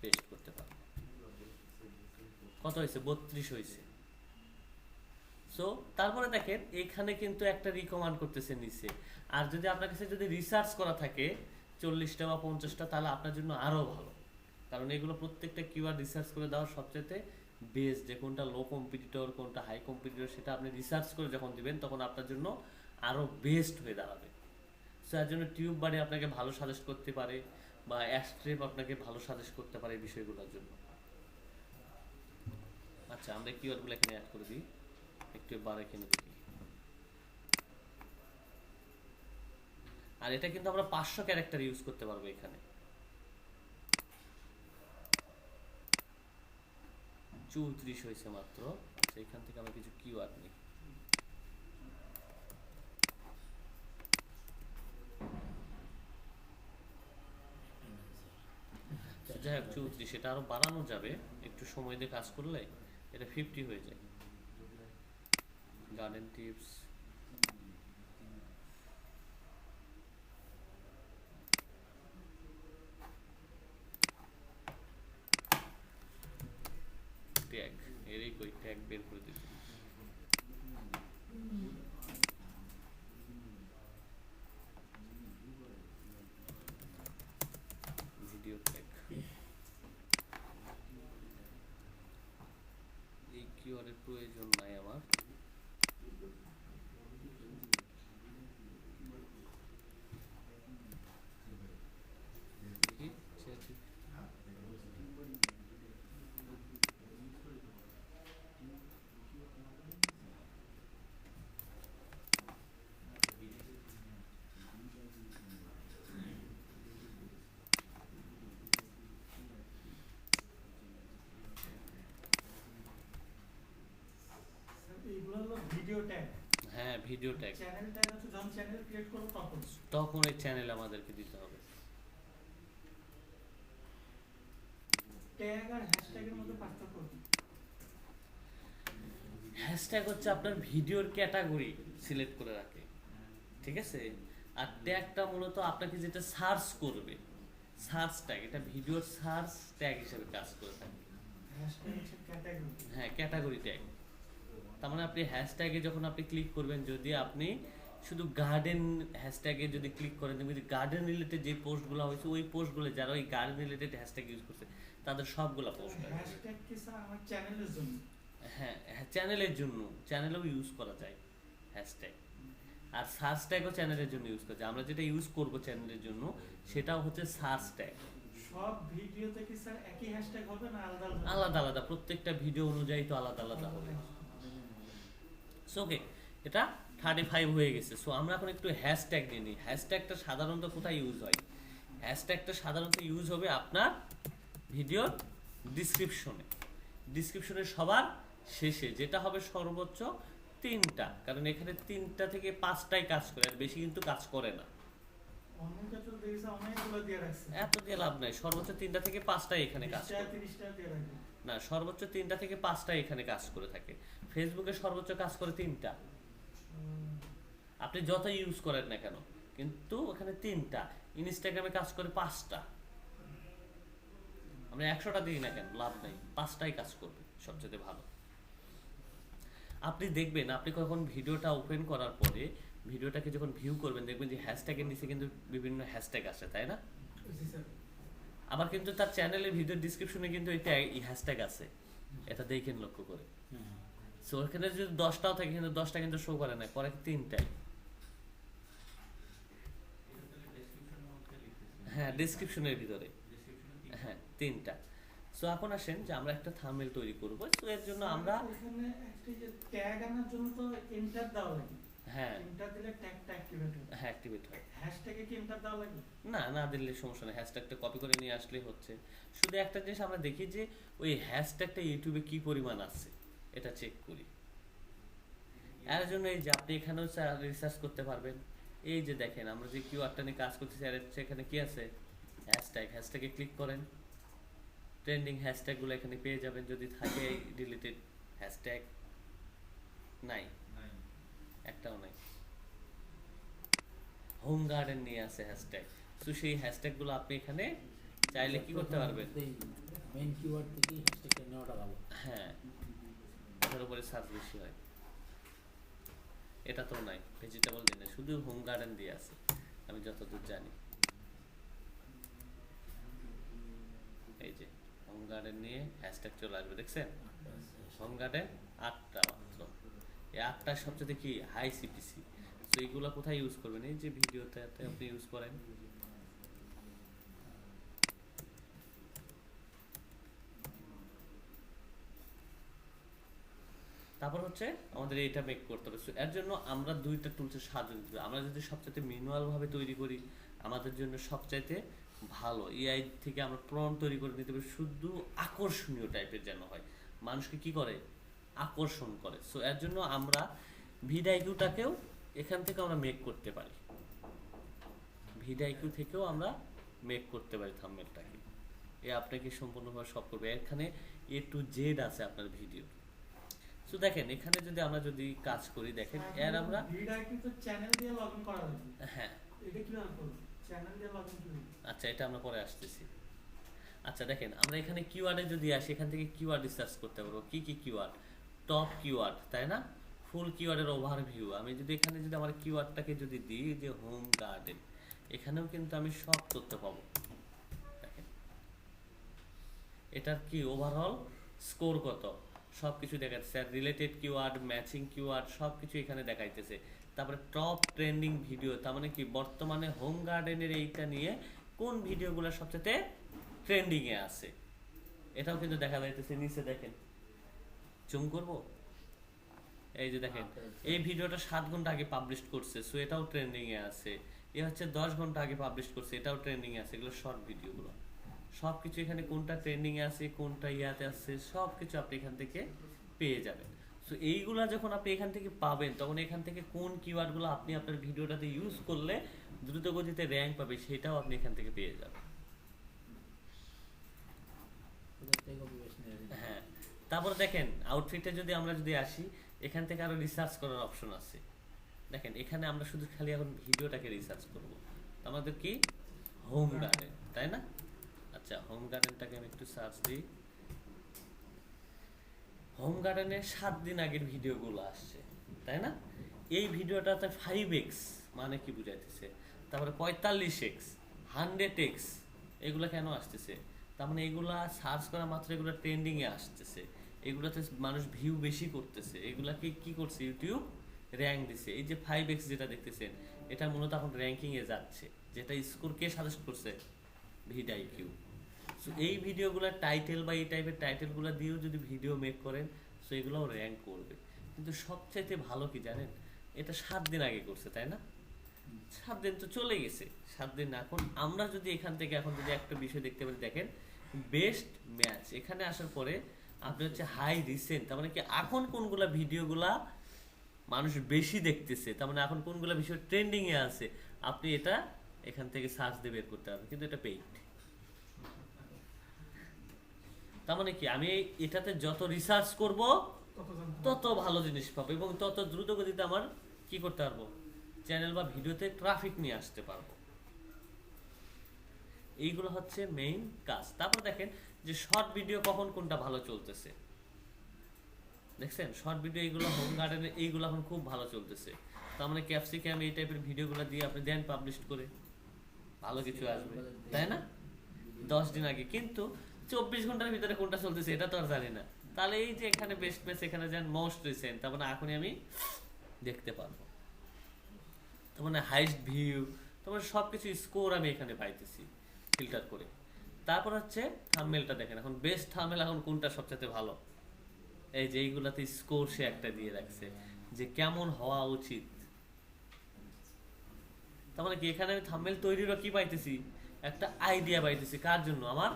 পেস্ট করতে পারবো। কত হয়েছে? 32 হয়েছে। সো তারপরে দেখেন এখানে কিন্তু একটা রিকমান্ড করতেছে নিচে। আর যদি আপনার কাছে যদি রিসার্চ করা থাকে 40টা বা 50টা, তাহলে আপনার জন্য আরও ভালো, কারণ এগুলো প্রত্যেকটা কিওয়ার্ড রিসার্চ করে দেওয়ার সবচেয়ে বেস্ট, যে কোনটা লো কম্পিটিটর কোনটা হাই কম্পিটিটর সেটা আপনি রিসার্চ করে যখন দিবেন তখন আপনার জন্য আরও বেস্ট হয়ে দাঁড়াবে। সো এর জন্য টিউব বাড়ি আপনাকে ভালো সাজেস্ট করতে পারে, বা অ্যাস্ট্রেপ আপনাকে ভালো সাজেস্ট করতে পারে এই বিষয়গুলোর জন্য। আচ্ছা, আমরা কিওয়ার্ডগুলো এখানে অ্যাড করে দিই, একটু বার এখানে দেখি। আর এটা কিন্তু আমরা 500 ক্যারেক্টার ইউজ করতে পারবো এখানে। 34 হয়েছে মাত্র। আচ্ছা, এখান থেকে আমরা কিছু কিওয়ার্ড নিই। যাই হোক 34, সেটা আরো বাড়ানো যাবে, একটু সময় দিয়ে কাজ করলে এটা 50 হয়ে যায়। গার্ডেন টিপস, ট্যাগ, এরই কই ট্যাগ বের করে দিতে। ভিডিও ট্যাগ, এই কিওয়ার্ডের প্রয়োজন নাই আমার। এইগুলো হলো ভিডিও ট্যাগ। হ্যাঁ, ভিডিও ট্যাগ। চ্যানেল ট্যাগ হচ্ছে যখন চ্যানেল ক্রিয়েট করব তখন এই চ্যানেল আমাদেরকে দিতে হবে। ট্যাগ আর হ্যাশট্যাগের মধ্যে পার্থক্য কি? হ্যাশট্যাগ হচ্ছে আপনার ভিডিওর ক্যাটাগরি সিলেক্ট করে রাখে, ঠিক আছে? আর ট্যাগটা মূলত আপনাকে যেটা সার্চ করবে, সার্চ ট্যাগ, এটা ভিডিওর সার্চ ট্যাগ হিসেবে কাজ করে থাকে। হ্যাশট্যাগ হচ্ছে ক্যাটাগরি। হ্যাঁ, ক্যাটাগরি ট্যাগ। তার মানে আপনি হ্যাশট্যাগে যখন আপনি ক্লিক করবেন, যদি আপনি শুধু গার্ডেন হ্যাশট্যাগে যদি ক্লিক করেন, দেখবেন গার্ডেন রিলেটেড যে পোস্টগুলো হয়েছে ওই পোস্টগুলো যারা ওই গার্ডেন রিলেটেড হ্যাশট্যাগ ইউজ করছে তাদের সবগুলা পোস্ট হয়। হ্যাশট্যাগ কি স্যার আমার চ্যানেলের জন্য? হ্যাঁ, চ্যানেলের জন্য, চ্যানেলেও ইউজ করা যায় হ্যাশট্যাগ। আর সার্চ ট্যাগও চ্যানেলের জন্য ইউজ করা যায়। আমরা যেটা ইউজ করব চ্যানেলের জন্য সেটাও হচ্ছে সার্চ ট্যাগ। সব ভিডিওতে কি স্যার একই হ্যাশট্যাগ হবে না আলাদা আলাদা? আলাদা আলাদা, প্রত্যেকটা ভিডিও অনুযায়ী তো আলাদা আলাদা হবে। সো ওকে, এটা 35 হয়ে গেছে। সো আমরা এখন একটু হ্যাশট্যাগ নিয়ে নিই। হ্যাশট্যাগটা সাধারণত কোথায় ইউজ হয়? হ্যাশট্যাগটা সাধারণত ইউজ হবে আপনার ভিডিওর ডিসক্রিপশনে, ডিসক্রিপশনের সবার শেষে, যেটা হবে সর্বোচ্চ 3টা, কারণ এখানে 3টা থেকে 5টাই কাজ করে, আর বেশি কিন্তু কাজ করে না। অন্য ক্ষেত্রে দেখেছি অনেকগুলো দিয়ে রাখছে। এত দিয়ে লাভ নাই, সর্বোচ্চ 3টা থেকে 5টাই এখানে কাজ করে। 30টা দিয়ে রাখবে না, সর্বোচ্চ 3টা থেকে 5টাই এখানে কাজ করে থাকে। ফেসবুকে সর্বোচ্চ কাজ করে 3টা, আপনি যত ইউজ করেন না কেন, কিন্তু ওখানে 3টা। ইনস্টাগ্রামে কাজ করে 5টা। আমরা 100টা দিই না কেন, লাভ নাই, 5টাই কাজ করবে সবচেয়ে ভালো। আপনি দেখবেন, আপনি কখন ভিডিওটা ওপেন করার পরে ভিডিওটাকে যখন ভিউ করবেন, দেখবেন যে হ্যাশট্যাগের নিচে কিন্তু বিভিন্ন হ্যাশট্যাগ আসে, তাই না? জি স্যার। আবার কিন্তু তার চ্যানেলের ভিডিও ডিসক্রিপশনে কিন্তু এটা এই হ্যাশট্যাগ আছে, এটা দেখেন লক্ষ্য করে। সো ওখানে যদি 10টাও থাকে, কিন্তু 10টা কিন্তু শো করে না, করে 3টাই। হ্যাঁ, ডেসক্রিপশনের ভিতরে, হ্যাঁ 3টা। সো এখন আসেন যে আমরা একটা থাম্বনেল তৈরি করব। সো এর জন্য আমরা এখানে একটা যে ট্যাগ আনার জন্য তো এন্টার দেওয়া লাগে। হ্যাঁ, এন্টার দিলে ট্যাগটা অ্যাক্টিভেট হয়। হ্যাঁ অ্যাক্টিভেট হয়। হ্যাশট্যাগে কি এন্টার দেওয়া লাগে? না, না দিলে সমস্যা নেই, হ্যাশট্যাগটা কপি করে নিয়ে আসলেই হচ্ছে। শুধু একটা জিনিস আমরা দেখি যে ওই হ্যাশট্যাগটা ইউটিউবে কি পরিমাণ আছে, এটা চেক করি। এর জন্য এই যে আপনি এখানেও রিসার্চ করতে পারবেন। এই যে দেখেন আমরা যে কিওয়ার্ডটা নিয়ে কাজ করতেছি, আর এখানে কি আছে? হ্যাশট্যাগ। হ্যাশট্যাগে ক্লিক করেন, ট্রেন্ডিং হ্যাশট্যাগুলো এখানে পেয়ে যাবেন, যদি থাকে রিলেটেড হ্যাশট্যাগ। নাই, একটাও নাই। হোম গার্ডেন নিয়ে আছে হ্যাশট্যাগ, তো সেই হ্যাশট্যাগুলো আপনি এখানে চাইলে কি করতে পারবেন, মেইন কিওয়ার্ড থেকে হ্যাশট্যাগটা নেওয়াটা ভালো। হ্যাঁ, এটার উপরে সার্চ বেশি হয়। এটা তো নাই, ভেজিটেবল দিয়ে নাই, শুধু হোম গার্ডেন দিয়ে আছে আমি যতদূর জানি। এই যে হোম গার্ডেন নিয়ে হ্যাশট্যাগ চলে আসবে, দেখছেন? হোম গার্ডেন 8টা মাত্র, এই 8টার সবচেয়ে কি হাই সিপিসি। তো এইগুলো কোথায় ইউজ করবেন, এই যে ভিডিওতে আপনি ইউজ করেন। তারপর হচ্ছে আমাদের এটা মেক করতে হবে। সো এর জন্য আমরা দুইটা টুলসের সাহায্য নিতে হবে। আমরা যদি সবচাইতে ম্যানুয়াল ভাবে তৈরি করি, আমাদের জন্য সবচাইতে ভালো। এআই থেকে আমরা প্রম্পট তৈরি করে নিতে পারি, শুধু আকর্ষণীয় টাইপের যেন হয়, মানুষকে কি করে আকর্ষণ করে। সো এর জন্য আমরা ভিডিআইকিউটাকেও এখান থেকে আমরা মেক করতে পারি, ভিডিআইকিউ থেকেও আমরা মেক করতে পারি থাম্বনেলটাকে। এ আপনাকে সম্পূর্ণভাবে সব করবে, এখানে A to Z আছে আপনার ভিডিও। সো দেখেন এখানে যদি আমরা কাজ করি, দেখেন এর আমরা ভিডিআইকিউ তো চ্যানেল দিয়ে লগইন করা যাবে। হ্যাঁ, এটা কিভাবে করব? চ্যানেল দিয়ে লগইন কিভাবে? আচ্ছা এটা আমরা পরে আসতেছি। আচ্ছা দেখেন আমরা এখানে কিওয়ার্ডে যদি আসি, এখান থেকে কিওয়ার্ড রিসার্চ করতে পারবো, কি কি কিওয়ার্ড, টপ কিওয়ার্ড, তাই না? ফুল কিওয়ার্ডের ওভারভিউ। আমি যদি এখানে আমার কিওয়ার্ডটাকে দিই যে হোম গার্ডেন, এখানেও কিন্তু আমি সব তথ্য পাবো। দেখেন এটার কি ওভারঅল স্কোর কত, সব কিছু দেখাচ্ছে। রিলেটেড কিওয়ার্ড, ম্যাচিং কিওয়ার্ড, সব কিছু এখানে দেখাইতেছে। তারপরে টপ ট্রেন্ডিং ভিডিও, তার মানে কি বর্তমানে হোম গার্ডেনের এইটা নিয়ে কোন ভিডিওগুলো সবচেয়ে ট্রেন্ডিং এ আছে, এটাও কিন্তু দেখা যাইতেছে। নিচে দেখেন, জুম করব, এই যে দেখেন এই ভিডিওটা 7 ঘন্টা আগে পাবলিশ করছে, সো এটাও ট্রেন্ডিং এ আছে। এ হচ্ছে 10 ঘন্টা আগে পাবলিশ করছে, এটাও ট্রেন্ডিং এ আছে। এগুলো শর্ট ভিডিওগুলো সবকিছু এখানে কোনটা ট্রেন্ডিং এ আছে, কোনটা ইয়াতে আছে, সবকিছু আপনি এখান থেকে পেয়ে যাবেন। সো এইগুলা যখন আপনি এখান থেকে পাবেন, তখন এখান থেকে কোন কিওয়ার্ডগুলো আপনি আপনার ভিডিওটাতে ইউজ করলে দ্রুত গতিতে র্যাঙ্ক পাবে, সেটাও আপনি এখান থেকে পেয়ে যাবেন। হ্যাঁ, তারপর দেখেন আউটফিটে আমরা আসি, এখান থেকে আরো রিসার্চ করার অপশন আছে। দেখেন এখানে আমরা শুধু খালি এখন ভিডিওটাকে রিসার্চ করব, আমাদের কি হোম গার্ডেন, তাই না? আচ্ছা হোম গার্ডেনটাকে আমি একটু সার্চ দিই। হোম গার্ডেনের 7 দিন আগের ভিডিওগুলো আসছে, তাই না? এই ভিডিওটাতে 5x মানে কি বুঝাইতেছে, তারপরে 45x, 100x, এগুলো কেন আসতেছে? তার মানে এগুলা সার্চ করা মাত্র এগুলো ট্রেন্ডিং এ আসতেছে, এগুলাতে মানুষ ভিউ বেশি করতেছে, এগুলাকে কি করছে ইউটিউব র্যাঙ্ক দিছে। এই যে 5x যেটা দেখতেছেন, এটা মূলত এখন র্যাঙ্কিং এ যাচ্ছে, যেটা স্কোর কে সাজেস্ট করছে, ভিডিআইকিউ। সো এই ভিডিওগুলোর টাইটেল বা এই টাইপের টাইটেলগুলো দিয়েও যদি ভিডিও মেক করেন, সো এগুলোও র্যাঙ্ক করবে। কিন্তু সবচাইতে ভালো কি জানেন, এটা 7 দিন আগে করছে, তাই না? 7 দিন তো চলে গেছে, 7 দিন এখন আমরা এখান থেকে এখন একটা বিষয় দেখতে পারি, দেখেন বেস্ট ম্যাচ এখানে আসার পরে আপনি হাই রিসেন্ট, তার মানে কি এখন কোনগুলা ভিডিওগুলা মানুষ বেশি দেখতেছে, তার মানে এখন কোনগুলা বিষয় ট্রেন্ডিং এ আছে, আপনি এটা এখান থেকে সার্চ দিয়ে বের করতে পারবেন। কিন্তু এটা পেইড, তার মানে কি আমি এটাতে যত রিসার্চ করব তত ভালো জিনিস পাবো, এবং তত দ্রুত গতিতে আমার কি করতে পারবো, চ্যানেল বা ভিডিওতে ট্রাফিক নিয়ে আসতে পারবো। এইগুলো হচ্ছে মেইন কাজ। তারপর দেখেন যে শর্ট ভিডিও কখন কোনটা ভালো চলতেছে, দেখছেন শর্ট ভিডিও এইগুলো হোম গার্ডেনে এইগুলো এখন খুব ভালো চলতেছে। তার মানে ক্যাপসিকাম এই টাইপের ভিডিওগুলো দিয়ে আপনি দেন পাবলিশ করে, ভালো কিছু আসবে, তাই না? 10 দিন আগে, কিন্তু 24 ঘন্টার ভিতরে কোনটা চলতেছে এটা তো আর জানি না। তাহলে এই যে এখানে বেস্ট ম্যাচ, এখানে যান মোস্ট রিসেন্ট, তার মানে এখনই আমি দেখতে পারবো, তার মানে হাইস্ট ভিউ, তার মানে সবকিছু স্কোর আমি এখানে পাইতেছি ফিল্টার করে। তারপর হচ্ছে থাম্বনেলটা দেখেন, এখন বেস্ট থাম্বনেল এখন কোনটা সবচেয়ে ভালো, এই যে এইগুলাতে স্কোর সে একটা দিয়ে রাখছে যে কেমন হওয়া উচিত। তার মানে কি এখানে আমি থাম্বনেল তৈরিরও কি পাইতেছি, একটা আইডিয়া পাইতেছি, কার জন্য, আমার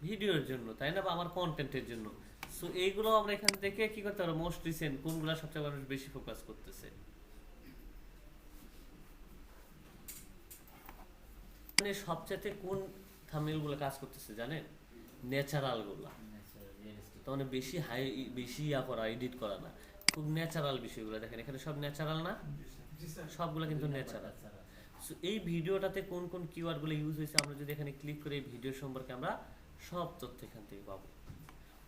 ভিডিওর জন্য, তাই না, বা আমার কন্টেন্টের জন্য। সো এইগুলো আমরা এখান থেকে কি করতে পারবো, মোস্ট রিসেন্ট কোনগুলো সবচেয়ে মানুষ বেশি ফোকাস করতেছে, মানে সবচেয়ে কোন থাম্বনেলগুলো কাজ করতেছে জানেন, ন্যাচারালগুলো, Natural, realistic. তার মানে বেশি করা, এডিট করা না, খুব ন্যাচারাল বিষয়গুলো দেখেন এখানে সব ন্যাচারাল না, জি স্যার। সবগুলো কিন্তু দুই ন্যাচারাল। নাম্বারটা ছাড়া। সো এই ভিডিওটাতে কোন কোন কিওয়ার্ডগুলো ইউজ হয়েছে আমরা যদি এখানে ক্লিক করে এই ভিডিও সম্পর্কে আমরা সব তথ্য এখান থেকে পাবো।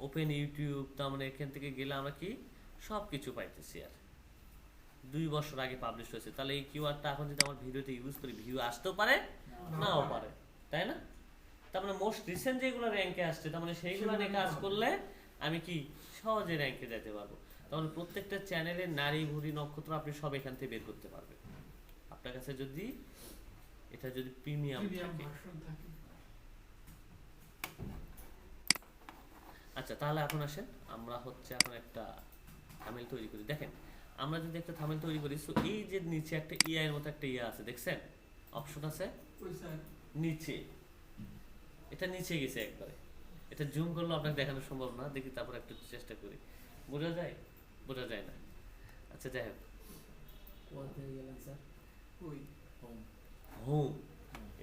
ওপেন ইউটিউব, তার মানে এখান থেকে গেলে আমরা কি সব কিছু পাইতেছি। আর 2 বছর আগে পাবলিশ হয়েছে, তাহলে এই কিওয়ার্ডটা এখন যদি আমার ভিডিওতে ইউজ করি ভিউ আসতেও পারে নাও পারে, তাই না? তার মানে মোস্ট রিসেন্ট যেগুলো র্যাঙ্কে আসছে, তার মানে সেইগুলো নিয়ে কাজ করলে আমি কি সহজে র্যাঙ্কে যেতে পারবো। তাহলে প্রত্যেকটা চ্যানেলের নারী ভুরি নক্ষত্র আপনি সব এখান থেকে বের করতে পারবেন আপনার কাছে যদি এটা যদি প্রিমিয়াম প্রিমিয়াম থাকে। ভার্সন থাকে। আচ্ছা তাহলে এখন আসেন আমরা হচ্ছে এখন একটা থাম্বনেল তৈরি করি। দেখেন আমরা যদি একটা থাম্বনেল তৈরি করি, সো এই যে নিচে একটা এর মতো একটা আছে দেখছেন, অপশন আছে ওই স্যার। নিচে, এটা নিচে গেছে একবারে, এটা জুম করলে আপনাকে দেখানো সম্ভব না, দেখি তারপর একটু চেষ্টা করি, বোঝা যায়? বোঝা যায় না। আচ্ছা যাই হোক, কোথায় গেলেন স্যার? ওই। হোম। হোম,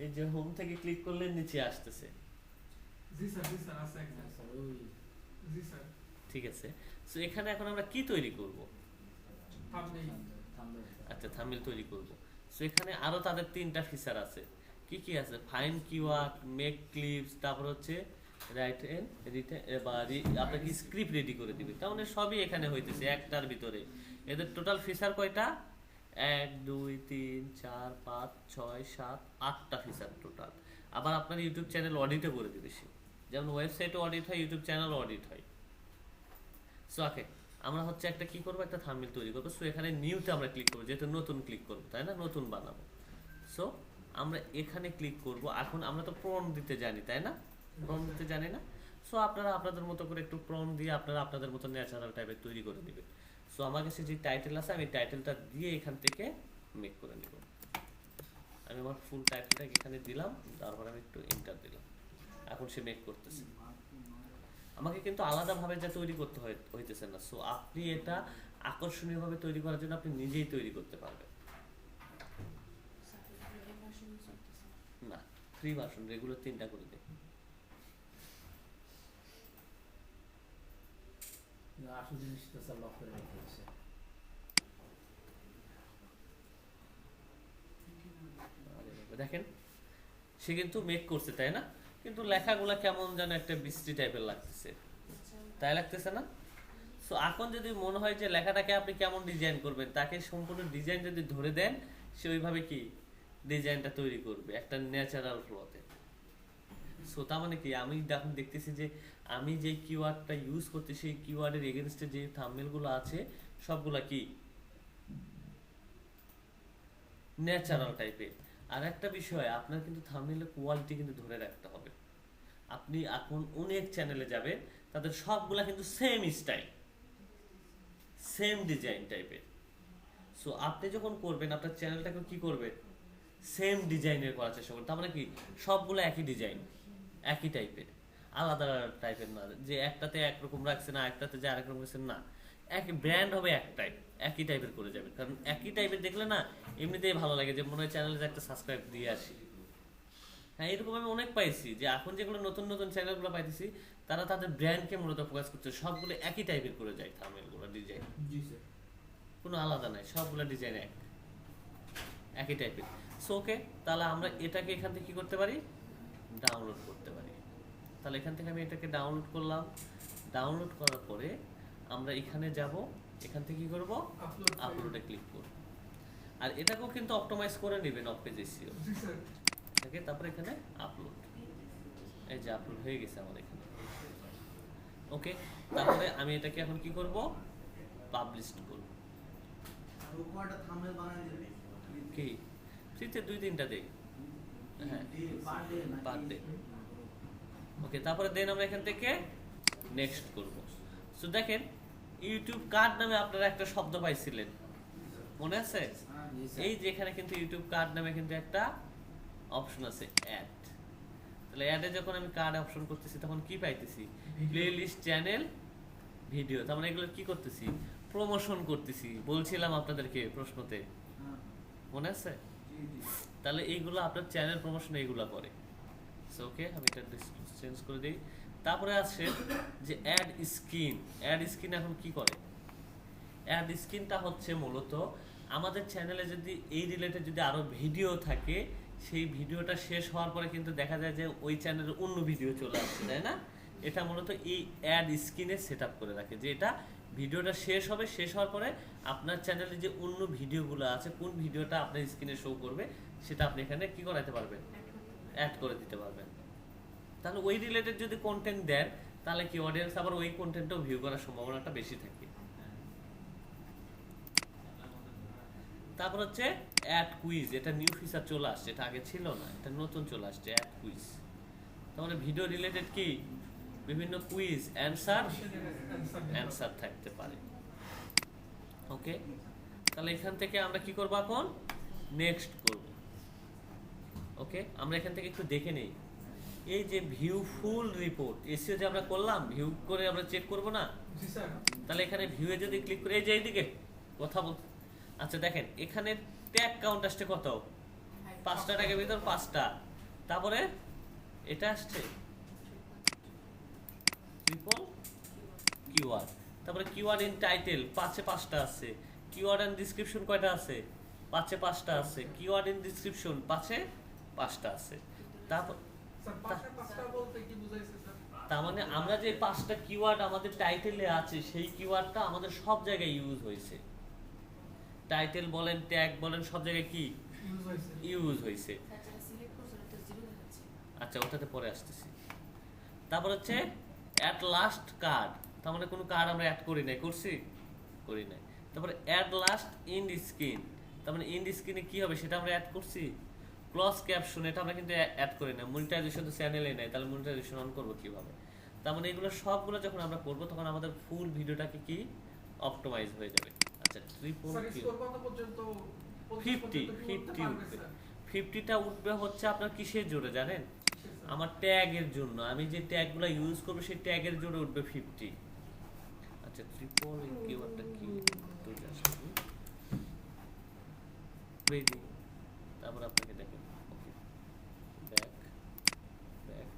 এই যে হোম থেকে ক্লিক করলে নিচে আসতেছে, জি স্যার, জি স্যার, আছে একটা। স্যার ওই জি স্যার। ঠিক আছে। সো এখানে এখন আমরা কি তৈরি করব? থাম্বনেল। থাম্বনেল। আচ্ছা থাম্বনেল তৈরি করব। সো এখানে আরো তাদের 3টা ফিচার আছে। কি কি আছে? ফাইন কিওয়ার্ড, মেক ক্লিপস, তারপর হচ্ছে রাইট এন্ড আপনার কি স্ক্রিপ্ট রেডি করে দিবে। তার মানে সবই এখানে হইতেছে একটার ভিতরে। এদের টোটাল ফিচার কয়টা? 1 2 3 4 5 6 7 8টা ফিচার টোটাল। আবার আপনার ইউটিউব চ্যানেল অডিটও করে দিবে সে, যেমন ওয়েবসাইটও অডিট হয়, ইউটিউব চ্যানেলও অডিট হয়। সো ওকে, আমরা হচ্ছে একটা কি করব, একটা থাম্বনেল তৈরি করব। সো এখানে নিউতে আমরা ক্লিক করব, যেহেতু নতুন ক্লিক করব, তাই না, নতুন বানাবো। সো আমরা এখানে ক্লিক করব। এখন আমরা তো প্রম্পট দিতে জানি, তাই না? প্রম্পট দিতে জানি না। সো আপনারা আপনাদের মতো করে একটু প্রম্পট দিয়ে আপনারা আপনাদের মতো ন্যাচারাল টাইপের তৈরি করে দিবেন। সো আমার কাছে যে টাইটেল আছে আমি টাইটেলটা দিয়ে এখান থেকে মেক করে নিব। আমি আমার ফুল টাইটেলটা এখানে দিলাম, তারপর আমি একটু এন্টার দিলাম, এখন সে মেক করতেছে। আমাকে কিন্তু আলাদাভাবে যা তৈরি করতে হইতেছে না। সো আপনি এটা আকর্ষণীয়ভাবে তৈরি করার জন্য আপনি নিজেই তৈরি করতে পারবেন। না, ফ্রি ভার্সন রেগুলার 3টা করে দেয়। আসল জিনিসটা স্যার লক করে রেখেছে। দেখেন সে কিন্তু মেক করছে, তাই না? কিন্তু লেখাগুলা কেমন যেন একটা বৃষ্টি টাইপের লাগতেছে, তাই লাগতেছে না? সো এখন যদি মনে হয় যে লেখাটাকে আপনি কেমন ডিজাইন করবেন, তাকে সম্পূর্ণ ডিজাইন যদি ধরে দেন, সে ওইভাবে কি ডিজাইনটা তৈরি করবে একটা ন্যাচারাল ফ্লোতে। সো তার মানে কি, আমি এখন দেখতেছি যে আমি যে কিওয়ার্ডটা ইউজ করতেছি সেই কিওয়ার্ডের এগেনস্টে যে থাম্বনেলগুলো আছে সবগুলা কি ন্যাচারাল টাইপের। আর একটা বিষয়, আপনার কিন্তু থাম্বনেলের কোয়ালিটি কিন্তু ধরে রাখতে হবে। আপনি এখন অনেক চ্যানেলে যাবেন, তাদের সবগুলা কিন্তু সেম স্টাইল, সেম ডিজাইন টাইপের। সো আপনি যখন করবেন আপনার চ্যানেলটাকে কি করবেন, সেম ডিজাইনের করার চেষ্টা করবেন। তার মানে কি সবগুলো একই ডিজাইন, একই টাইপের, আলাদা টাইপের না, যে একটাতে একরকম রাখছে না একটাতে যে আরেক রকম রাখছে না, একই ব্র্যান্ড হবে একটাই, একই টাইপের করে যাবেন। কারণ একই টাইপের দেখলে না এমনিতেই ভালো লাগে, যে মনে হয় চ্যানেলে একটা সাবস্ক্রাইব দিয়ে আসি। হ্যাঁ, এরকম আমি অনেক পাইছি যে এখন যেগুলো নতুন নতুন চ্যানেলগুলো পাইতেছি তারা তাদের ব্র্যান্ডকে মূলত ফোকাস করছে, সবগুলো একই টাইপের করে যায় থাম্বনেলগুলো ডিজাইন, জি স্যার। কোনো আলাদা নাই, সবগুলো ডিজাইন একই টাইপের। সো ওকে, তাহলে আমরা এটাকে এখান থেকে কি করতে পারি, ডাউনলোড করতে পারি। তাহলে এখান থেকে আমি এটাকে ডাউনলোড করলাম। ডাউনলোড করার পরে আমরা এখানে যাব, এখান থেকে কি করব, আপলোড। আপলোডে ক্লিক করব। আর এটাকেও কিন্তু অপটিমাইজ করে নেবেন of page SEO. G sir. এটাকে তারপরে এখানে আপলোড, এই যে আপলোড হয়ে গেছে আমার এখানে। ওকে, তারপরে আমি এটাকে এখন কি করব, পাবলিশ করব। কি ফ্রিতে 2-3টা দেই, হ্যাঁ পার ডে। ওকে, তারপরে দেন আমরা এখান থেকে নেক্সট করব। সো দেখেন ইউটিউব কার্ড নামে আপনারা একটা শব্দ পাইছিলেন, মনে আছে? জি স্যার। এই যে এখানে কিন্তু ইউটিউব কার্ড নামে কিন্তু একটা অপশন আছে, অ্যাড। তাহলে অ্যাডে যখন আমি কার্ড অপশন করতেছি তখন কি পাইতেছি, প্লেলিস্ট, চ্যানেল, ভিডিও। তার মানে এগুলো কি করতেছি, প্রমোশন করতেছি। বলছিলাম আপনাদেরকে প্রশ্নতে, মনে আছে? তাহলে এইগুলো আপনার চ্যানেল প্রমোশন এইগুলো করে। সো ওকে, আমি এটা চেঞ্জ করে দিই। তারপরে আছে যে অ্যাড স্ক্রিন। অ্যাড স্ক্রিন এখন কি করে? অ্যাড স্ক্রিনটা হচ্ছে মূলত আমাদের চ্যানেলে যদি এই রিলেটেড যদি আরো ভিডিও থাকে, সেই ভিডিওটা শেষ হওয়ার পরে কিন্তু দেখা যায় যে ওই চ্যানেলে অন্য ভিডিও চলে আসছে, তাই না? এটা মূলত এই অ্যাড স্ক্রিনে সেট আপ করে রাখে যে এটা ভিডিওটা শেষ হবে, শেষ হওয়ার পরে আপনার চ্যানেলে যে অন্য ভিডিওগুলো আছে কোন ভিডিওটা আপনার স্ক্রিনে শো করবে সেটা আপনি এখানে কি করাতে পারবেন, অ্যাড করে দিতে পারবেন। তাহলে ওই রিলেটেড যদি কন্টেন্ট দেন তাহলে কি অডিয়েন্স আবার ওই কন্টেন্টটাও ভিউ করার সম্ভাবনাটা বেশি থাকে। তারপর হচ্ছে অ্যাড কুইজ, এটা নিউ ফিচার চলে আসছে, এটা আগে ছিল না, এটা নতুন চলে আসছে অ্যাড কুইজ। তার মানে ভিডিও রিলেটেড কি বিভিন্ন কুইজ অ্যানসার থাকতে পারে। ওকে, তাহলে এখান থেকে আমরা কি করব এখন, নেক্সট করব। ওকে, আমরা এখান থেকে একটু দেখে নেই এই যে ভিউ ফুল রিপোর্ট এসিও যে আমরা করলাম, ভিউ করে আমরা চেক করব না? জি স্যার। তাহলে এখানে ভিউয়ে যদি ক্লিক করে এই যে এইদিকে কথা বল, আচ্ছা দেখেন এখানে ট্যাগ কাউন্ট আসছে কত, 5টা ট্যাগের ভিতর 5টা। তারপরে এটা আসছে ট্রিপল কিওয়ার্ড। তারপরে কিওয়ার্ড ইন টাইটেল 5টা আছে। কিওয়ার্ড ইন ডেসক্রিপশন কয়টা আছে? 5টা আছে। কিওয়ার্ড ইন ডেসক্রিপশন 5টা আছে। তারপর স্যার পাঁচটা বলতে কি বুঝাইছে স্যার? তার মানে আমরা যে 5টা কিওয়ার্ড আমাদের টাইটেলে আছে সেই কিওয়ার্ডটা আমাদের সব জায়গায় ইউজ হয়েছে। টাইটেল বলেন, ট্যাগ বলেন, সব জায়গায় কি ইউজ হইছে। ইউজ হয়েছে। আচ্ছা সিলেক্ট করছো এটা 0 দেখাচ্ছে। আচ্ছা ওটাতে পরে আসতেছি। তারপর হচ্ছে অ্যাট লাস্ট কার্ড, তার মানে কোনো কার্ড আমরা অ্যাড করি নাই, করছি? করি নাই। তারপরে অ্যাড লাস্ট ইন্ড স্ক্রিন, তার মানে ইন্ড স্ক্রিনে কি হবে সেটা আমরা অ্যাড করছি। ক্লোজ ক্যাপশন, এটা আমরা কিন্তু অ্যাড করি না, মনিটাইজেশন তো চ্যানেলে নাই, তাহলে মনিটাইজেশন অন করবো কিভাবে? তার মানে এগুলো সবগুলো যখন আমরা করবো তখন আমাদের ফুল ভিডিওটাকে কি অপটিমাইজ হয়ে যাবে। আচ্ছা ট্রিপল স্যার স্কোর কত পর্যন্ত? 50 উঠবে। 50টা উঠবে হচ্ছে আপনার কিসের জোরে জানেন? আমার ট্যাগের জন্য, আমি যে ট্যাগগুলো ইউজ করব সেই ট্যাগের জন্য উঠবে 50। আচ্ছা ট্রিপল কিওয়ার্ডটা কি একটু জাস্ট রেডি। তারপর আপনাকে দেখেন ওকে ব্যাক ব্যাক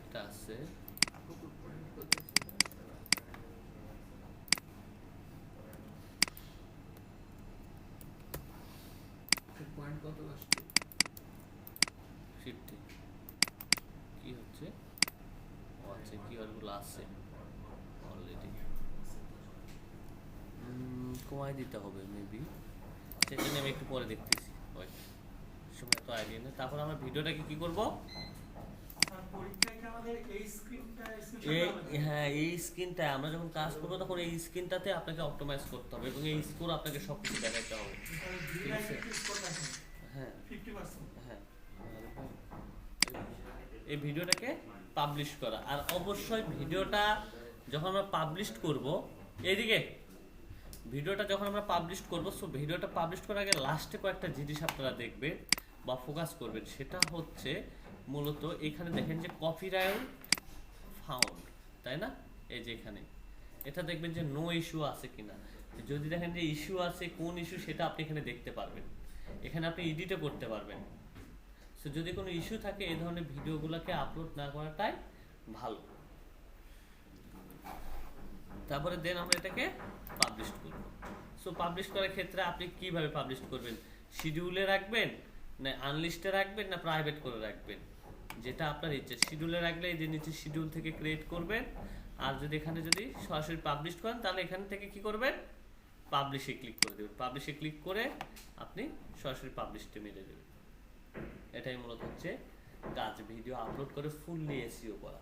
এটা আছে। পয়েন্ট কত আসছে? 50 কি হচ্ছে? ও আচ্ছা কিওয়ার্ডগুলো আছে অলরেডি, কমাই দিতে হবে মেবি, সেটা নিয়ে আমি একটু পরে দেখতেছি, ওয়েট সময় তো আইডিয়া নেই। তারপর আমরা ভিডিওটাকে কি করব, স্যার পরীক্ষায় কি আমাদের এই স্ক্রিনটা হ্যাঁ এই স্ক্রিনটা আমরা যখন কাজ করবো তখন এই স্ক্রিনটাতে আপনাকে অপটিমাইজ করতে হবে এবং এই স্কোর আপনাকে সব কিছু দেখাতে হবে। ঠিক আছে? হ্যাঁ 50%। হ্যাঁ, এই ভিডিওটাকে পাবলিশ করা, আর অবশ্যই ভিডিওটা যখন আমরা পাবলিশ করব, এইদিকে ভিডিওটা যখন আমরা পাবলিশ করব, সো ভিডিওটা পাবলিশ করার আগে লাস্টে কয়েকটা জিনিস আপনারা দেখবেন বা ফোকাস করবেন, সেটা হচ্ছে মূলত এখানে দেখেন যে কপিরাইট ফাউন্ড, তাই না? এই যে এখানে এটা দেখবেন যে নো ইস্যু আছে কিনা, যদি দেখেন যে ইস্যু আছে, কোন ইস্যু সেটা আপনি এখানে দেখতে পারবেন, এখানে আপনি এডিটও করতে পারবেন। সো যদি কোনো ইস্যু থাকে এই ধরনের ভিডিওগুলোকে আপলোড না করাটাই ভালো। তারপরে দেন আমরা এটাকে পাবলিশ করব। সো পাবলিশ করার ক্ষেত্রে আপনি কিভাবে পাবলিশ করবেন, শিডিউলে রাখবেন না আনলিস্টে রাখবেন না প্রাইভেট করে রাখবেন, যেটা আপনার ইচ্ছে। শিডিউলে রাখলে এই যে নিচে শিডিউল থেকে ক্রিয়েট করবেন, আর যদি এখানে যদি সরাসরি পাবলিশ করেন তাহলে এখান থেকে কি করবেন, পাবলিশে ক্লিক করে দেবেন। পাবলিশে ক্লিক করে আপনি সরাসরি পাবলিশতে মেরে দেবেন। এটাই মূলত হচ্ছে কাজ, ভিডিও আপলোড করে ফুললি এসইও করা।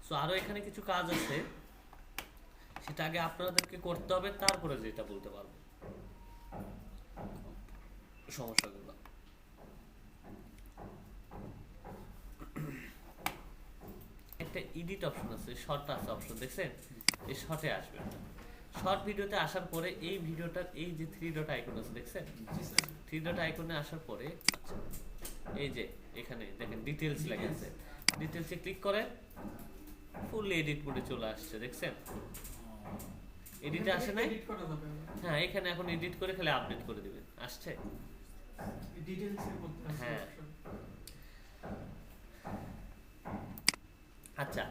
সো আরো এখানে কিছু কাজ আছে, সেটা আগে আপনাদেরকে করতে হবে, তারপরে যেটা বলতে পারবো সমস্যাগুলো। একটা এডিট অপশন আছে, শর্ট আছে অপশন, দেখছেন? এই শর্টে আসবেন, শর্ট ভিডিওতে আসার পরে এই ভিডিওটার এই যে 3 ডট আইকন আছে দেখছেন, 3 ডট আইকনে আসার পরে আচ্ছা এই যে এখানে দেখেন ডিটেইলস লেখা আছে, ডিটেইলসে ক্লিক করে ফুল এডিট মোডে চলে আসছে দেখছেন, এডিটে আসে নাই? এডিট করা যাবে হ্যাঁ এখানে এখন এডিট করে খালি আপডেট করে দিবেন, আসছে? ডিটেইলস এর মধ্যে আছে হ্যাঁ। option। আচ্ছা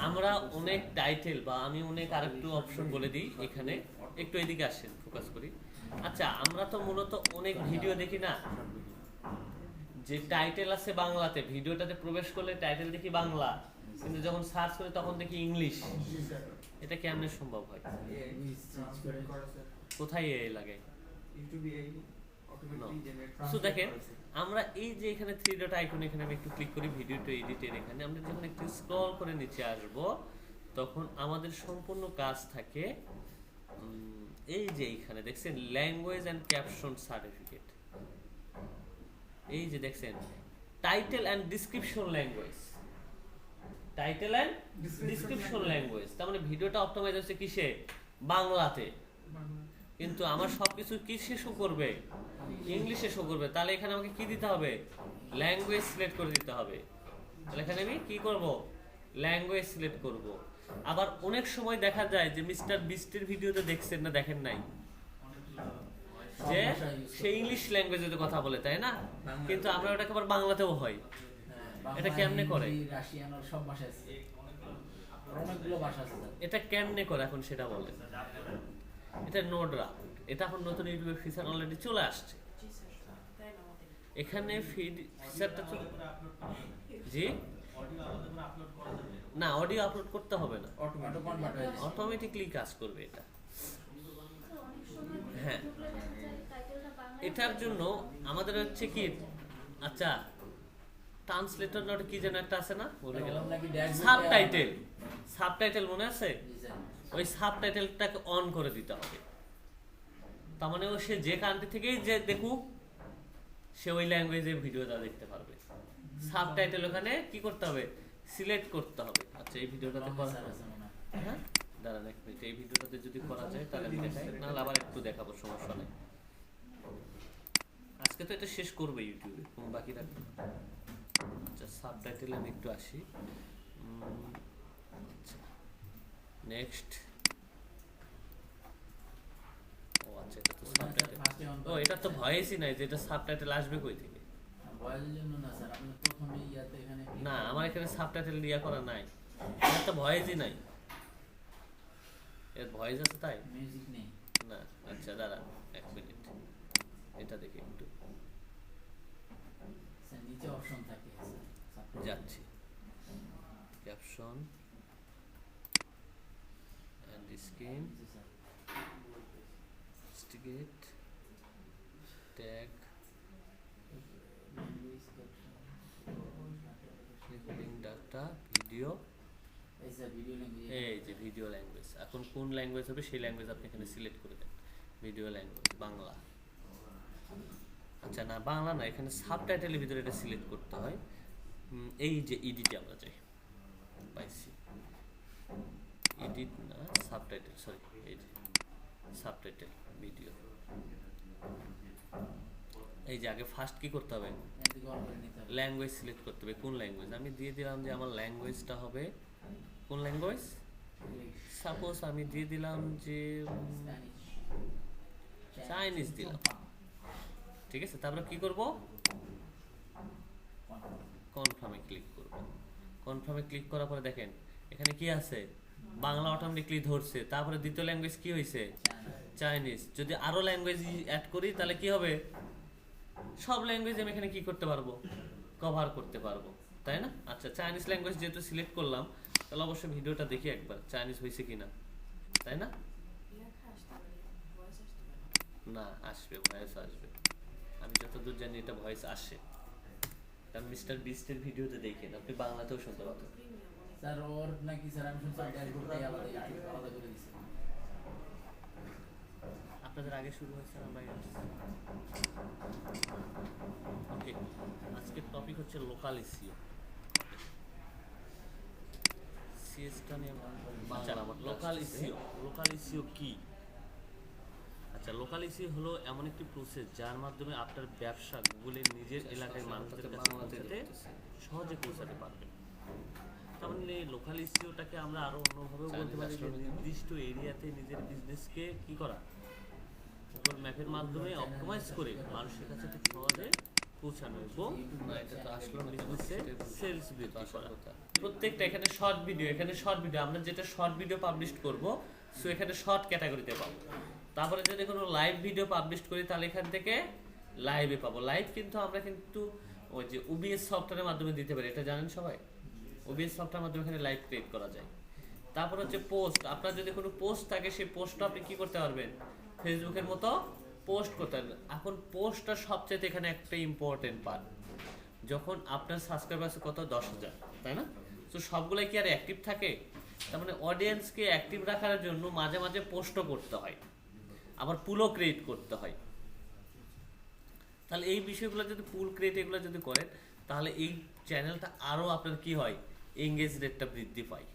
আমরা অনেক টাইটেল বা আমি অনেক আরেকটু অপশন বলে দিই এখানে, একটু এদিকে আসেন ফোকাস করি। আচ্ছা আমরা তো মূলত অনেক ভিডিও দেখি না, যে টাইটেল আছে বাংলাতে, ভিডিওটাতে প্রবেশ করলে টাইটেল দেখি বাংলা, কিন্তু যখন সার্চ করি তখন দেখি ইংলিশ। এটা কেমনে সম্ভব হয়? কোথায় এই লাগে? সো দেখেন আমরা এই যে এখানে 3 ডট আইকন, এখানে আমি একটু ক্লিক করি ভিডিও টু এডিটের, এখানে আমরা যখন একটু স্ক্রল করে নিচে আসব তখন আমাদের সম্পূর্ণ কাজ থাকে এই যে এখানে দেখছেন ল্যাঙ্গুয়েজ এন্ড ক্যাপশন সার্টিফিকেট, এই যে দেখছেন title and description language, title and description language, তার মানে ভিডিওটা অপটিমাইজ হচ্ছে কিসে? বাংলাতে, বাংলা। কিন্তু আমার সবকিছু কিসে শো করবে? ইংলিশে শো করবে। তাহলে এখানে আমাকে কি দিতে হবে? ল্যাঙ্গুয়েজ সিলেক্ট করে দিতে হবে। তাহলে এখানে আমি কি করব? ল্যাঙ্গুয়েজ সিলেক্ট করব। আবার অনেক সময় দেখা যায় যে মিস্টার বিস্টের ভিডিওতে দেখছেন না, দেখেন নাই, যে সে ইংলিশ ল্যাঙ্গুয়েজে কথা বলে, তাই না? কিন্তু আমরা ওটাকে আবার বাংলাতেও হয়। এটা কেমনে করে? রাশিয়ান আর সব ভাষা আছে, অনেকগুলো ভাষা আছে। এটা কেমনে করে এখন সেটা বলেন। এটা নোডরা, এটা এখন নতুন ইউটিউবে ফিচার অলরেডি চলে আসছে। এখানে ফিড ফিচারটা জি না, অডিও আপলোড করতে হবে না, অটো কনভার্ট হয়ে যাচ্ছে। অটোমেটিকলি কাজ করবে এটা। অনেক সময় হ্যাঁ। ঢুকলে দেখা যায় টাইটেলটা বাংলায় এটার জন্য আমাদের হচ্ছে কি, আচ্ছা ট্রান্সলেটর নট কি যেন একটা আছে না, বলে গেলাম, নাকি ড্যাশবোর্ডে সাবটাইটেল, সাবটাইটেল মনে আছে? জি স্যার। ওই সাবটাইটেলটাকে অন করে দিতে হবে। তার মানে ও সে যে কান্ট্রি থেকেই যে দেখুক, সে ওই ল্যাঙ্গুয়েজে ভিডিওটা দেখতে পারবে। সাবটাইটেল ওখানে কি করতে হবে? সিলেক্ট করতে হবে। আচ্ছা এই ভিডিওটাতে করা স্যার আছে মনে হয়। হ্যাঁ দাঁড়ান এক মিনিট, এই ভিডিওটাতে যদি করা যায় তাহলে আমি দেখাই, নাহলে আবার একটু দেখাবো, সমস্যা নেই। আজকে তো এটা শেষ করবে ইউটিউবে, কোন বাকি রাখবে। আচ্ছা সাবটাইটেল আমি একটু আসি। আচ্ছা নেক্সট। ও আচ্ছা এটা তো সাবটাইটেল। ফার্স্টে অন ও এটা তো ভয়েসই নাই, যে এটা সাবটাইটেল আসবে কই থেকে? ভয়েসের জন্য না স্যার, আপনি প্রথমে ইয়াতে এখানে না আমার এখানে সাবটাইটেল দিয়া করা নাই, এটা তো ভয়েসই নাই। এর ভয়েস আছে তাই মিউজিক নেই। না? আচ্ছা দাঁড়ান এক মিনিট, এটা দেখি একটু, স্যার নিচে অপশন থাকে স্যার। যাচ্ছি। ক্যাপশন এন্ড স্ক্রিন, জি স্যার। ইনস্টিগেট, tag, language caption, recording data, video, এই স্যার ভিডিও ল্যাঙ্গুয়েজ। এই যে ভিডিও ল্যাঙ্গুয়েজ। এখন কোন ল্যাঙ্গুয়েজ হবে সেই ল্যাঙ্গুয়েজ আপনি এখানে সিলেক্ট করে দেন। Video language Bangla. আচ্ছা না বাংলা না, এখানে সাবটাইটেলের ভিতরে এটা সিলেক্ট করতে হয়। এই যে এডিটে আমরা যাই, পাইছি এডিট না সাবটাইটেল, সরি এই যে সাবটাইটেল ভিডিও। এই যে আগে ফার্স্ট কি করতে হবে? এদিকে অন করে নিতে হবে। ল্যাঙ্গুয়েজ সিলেক্ট করতে হবে। কোন ল্যাঙ্গুয়েজ? আমি দিয়ে দিলাম যে আমার ল্যাঙ্গুয়েজটা হবে কোন ল্যাঙ্গুয়েজ? সাপোজ আমি দিয়ে দিলাম যে চাইনিজ দিলাম, ঠিক আছে। তারপরে কি করব? কনফার্মে ক্লিক করব। কনফার্মে ক্লিক করার পরে দেখেন এখানে কি আছে? বাংলা অটোমেটিকলি ধরছে। তারপরে দ্বিতীয় ল্যাঙ্গুয়েজ কি হয়েছে? চাইনিজ। যদি আরো ল্যাঙ্গুয়েজ অ্যাড করি তাহলে কি হবে? সব ল্যাঙ্গুয়েজ আমি এখানে কি করতে পারবো? কভার করতে পারবো, তাই না? আচ্ছা চাইনিজ ল্যাঙ্গুয়েজ যেহেতু সিলেক্ট করলাম, তাহলে অবশ্যই ভিডিওটা দেখি একবার চাইনিজ হয়েছে কিনা, তাই না? লেখা আসতে পারে, ভয়েস আসতে পারে। না আসবে, ভয়েস আসবে। আমি যতদূর জানি এটা ভয়েস আসে, কারণ মিস্টার বিস্টের ভিডিওতে দেখেন আপনি বাংলাতেও শুনতে পাবেন। স্যার ওর নাকি স্যার আমি শুনছি ড্যাশবোর্ডটাই আলাদা ইউটিউব আলাদা করে দিয়েছে। আপনাদের আগে শুরু হয়েছে, আমরা ওকে। আজকের টপিক হচ্ছে লোকাল এসইও। টিসিএসটা নিয়ে আচ্ছা লোকাল ইসিও কি? আচ্ছা, লোকাল ইসিও হলো এমন একটি প্রসেস যার মাধ্যমে আপনার ব্যবসা গুগলের নিজের এলাকায় মানুষদের কাছে পৌঁছাতে সহজে পৌঁছাতে পারবে। তার মানে লোকাল ইসিওটাকে আমরা আরো অন্যভাবেও বলতে পারি যে নির্দিষ্ট এরিয়াতে নিজের বিজনেসকে কি করা, গুগল ম্যাপের মাধ্যমে অপটিমাইজ করে মানুষের কাছে খুব সহজে পৌঁছানো এবং বিজনেসের সেলস বৃদ্ধি করা। প্রত্যেকটা এখানে শর্ট ভিডিও, আমরা যেটা শর্ট ভিডিও পাবলিশ করব, সো এখানে শর্ট ক্যাটাগরিতে পাবো। তারপরে যদি কোনো লাইভ ভিডিও পাবলিশ করি তাহলে এখান থেকে লাইভে পাবো। লাইভ কিন্তু আমরা কিন্তু ওই যে ওবিএস সফটওয়্যারের মাধ্যমে দিতে পারি, এটা জানেন সবাই। ওবিএস সফটওয়্যারের মাধ্যমে এখানে লাইভ ক্রিয়েট করা যায়। তারপর হচ্ছে পোস্ট, আপনার যদি কোনো পোস্ট থাকে সেই পোস্টটা আপনি কি করতে পারবেন, ফেসবুকের মতো পোস্ট করতে পারবেন। এখন পোস্টটা সবচেয়ে এখানে একটা ইম্পর্টেন্ট পার্ট। যখন আপনার সাবস্ক্রাইবার আছে কত, 10,000, তাই না? তো সবগুলাই কি আর অ্যাক্টিভ থাকে? তার মানে অডিয়েন্সকে অ্যাক্টিভ রাখার জন্য মাঝে মাঝে পোস্টও করতে হয়, আবার পুলও ক্রিয়েট করতে হয়। তাহলে এই বিষয়গুলো যদি পুল ক্রিয়েট এগুলো যদি করেন তাহলে এই চ্যানেলটা আরো আপনার কি হয়, এঙ্গেজ রেটটা বৃদ্ধি পায়।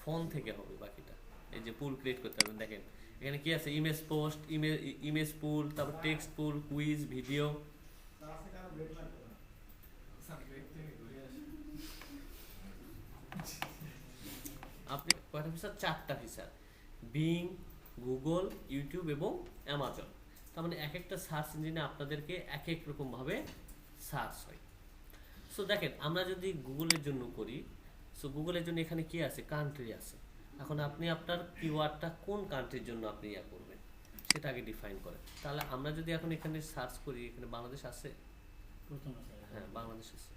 ফোন থেকে হবে বাকিটা, এই যে পুল ক্রিয়েট করতে পারবেন। দেখেন এখানে কি আছে, ইমেজ পোস্ট, ইমেজ পুল, তারপর টেক্সট পুল, কুইজ, ভিডিও। আপনি কয়টা ফিচার? 4টা ফিচার, বিং, গুগল, ইউটিউব এবং অ্যামাজন। তার মানে এক একটা সার্চ ইঞ্জিনে আপনাদেরকে এক এক রকম ভাবে সার্চ হয়। সো দেখেন আমরা যদি গুগলের জন্য করি, সো গুগলের জন্য এখানে কি আছে, কান্ট্রি আছে। এখন আপনি আপনার কিওয়ার্ডটা কোন কান্ট্রির জন্য আপনি ইয়া করবেন সেটা আগে ডিফাইন করেন। তাহলে আমরা যদি এখন এখানে সার্চ করি, এখানে বাংলাদেশ আছে, হ্যাঁ বাংলাদেশ আছে।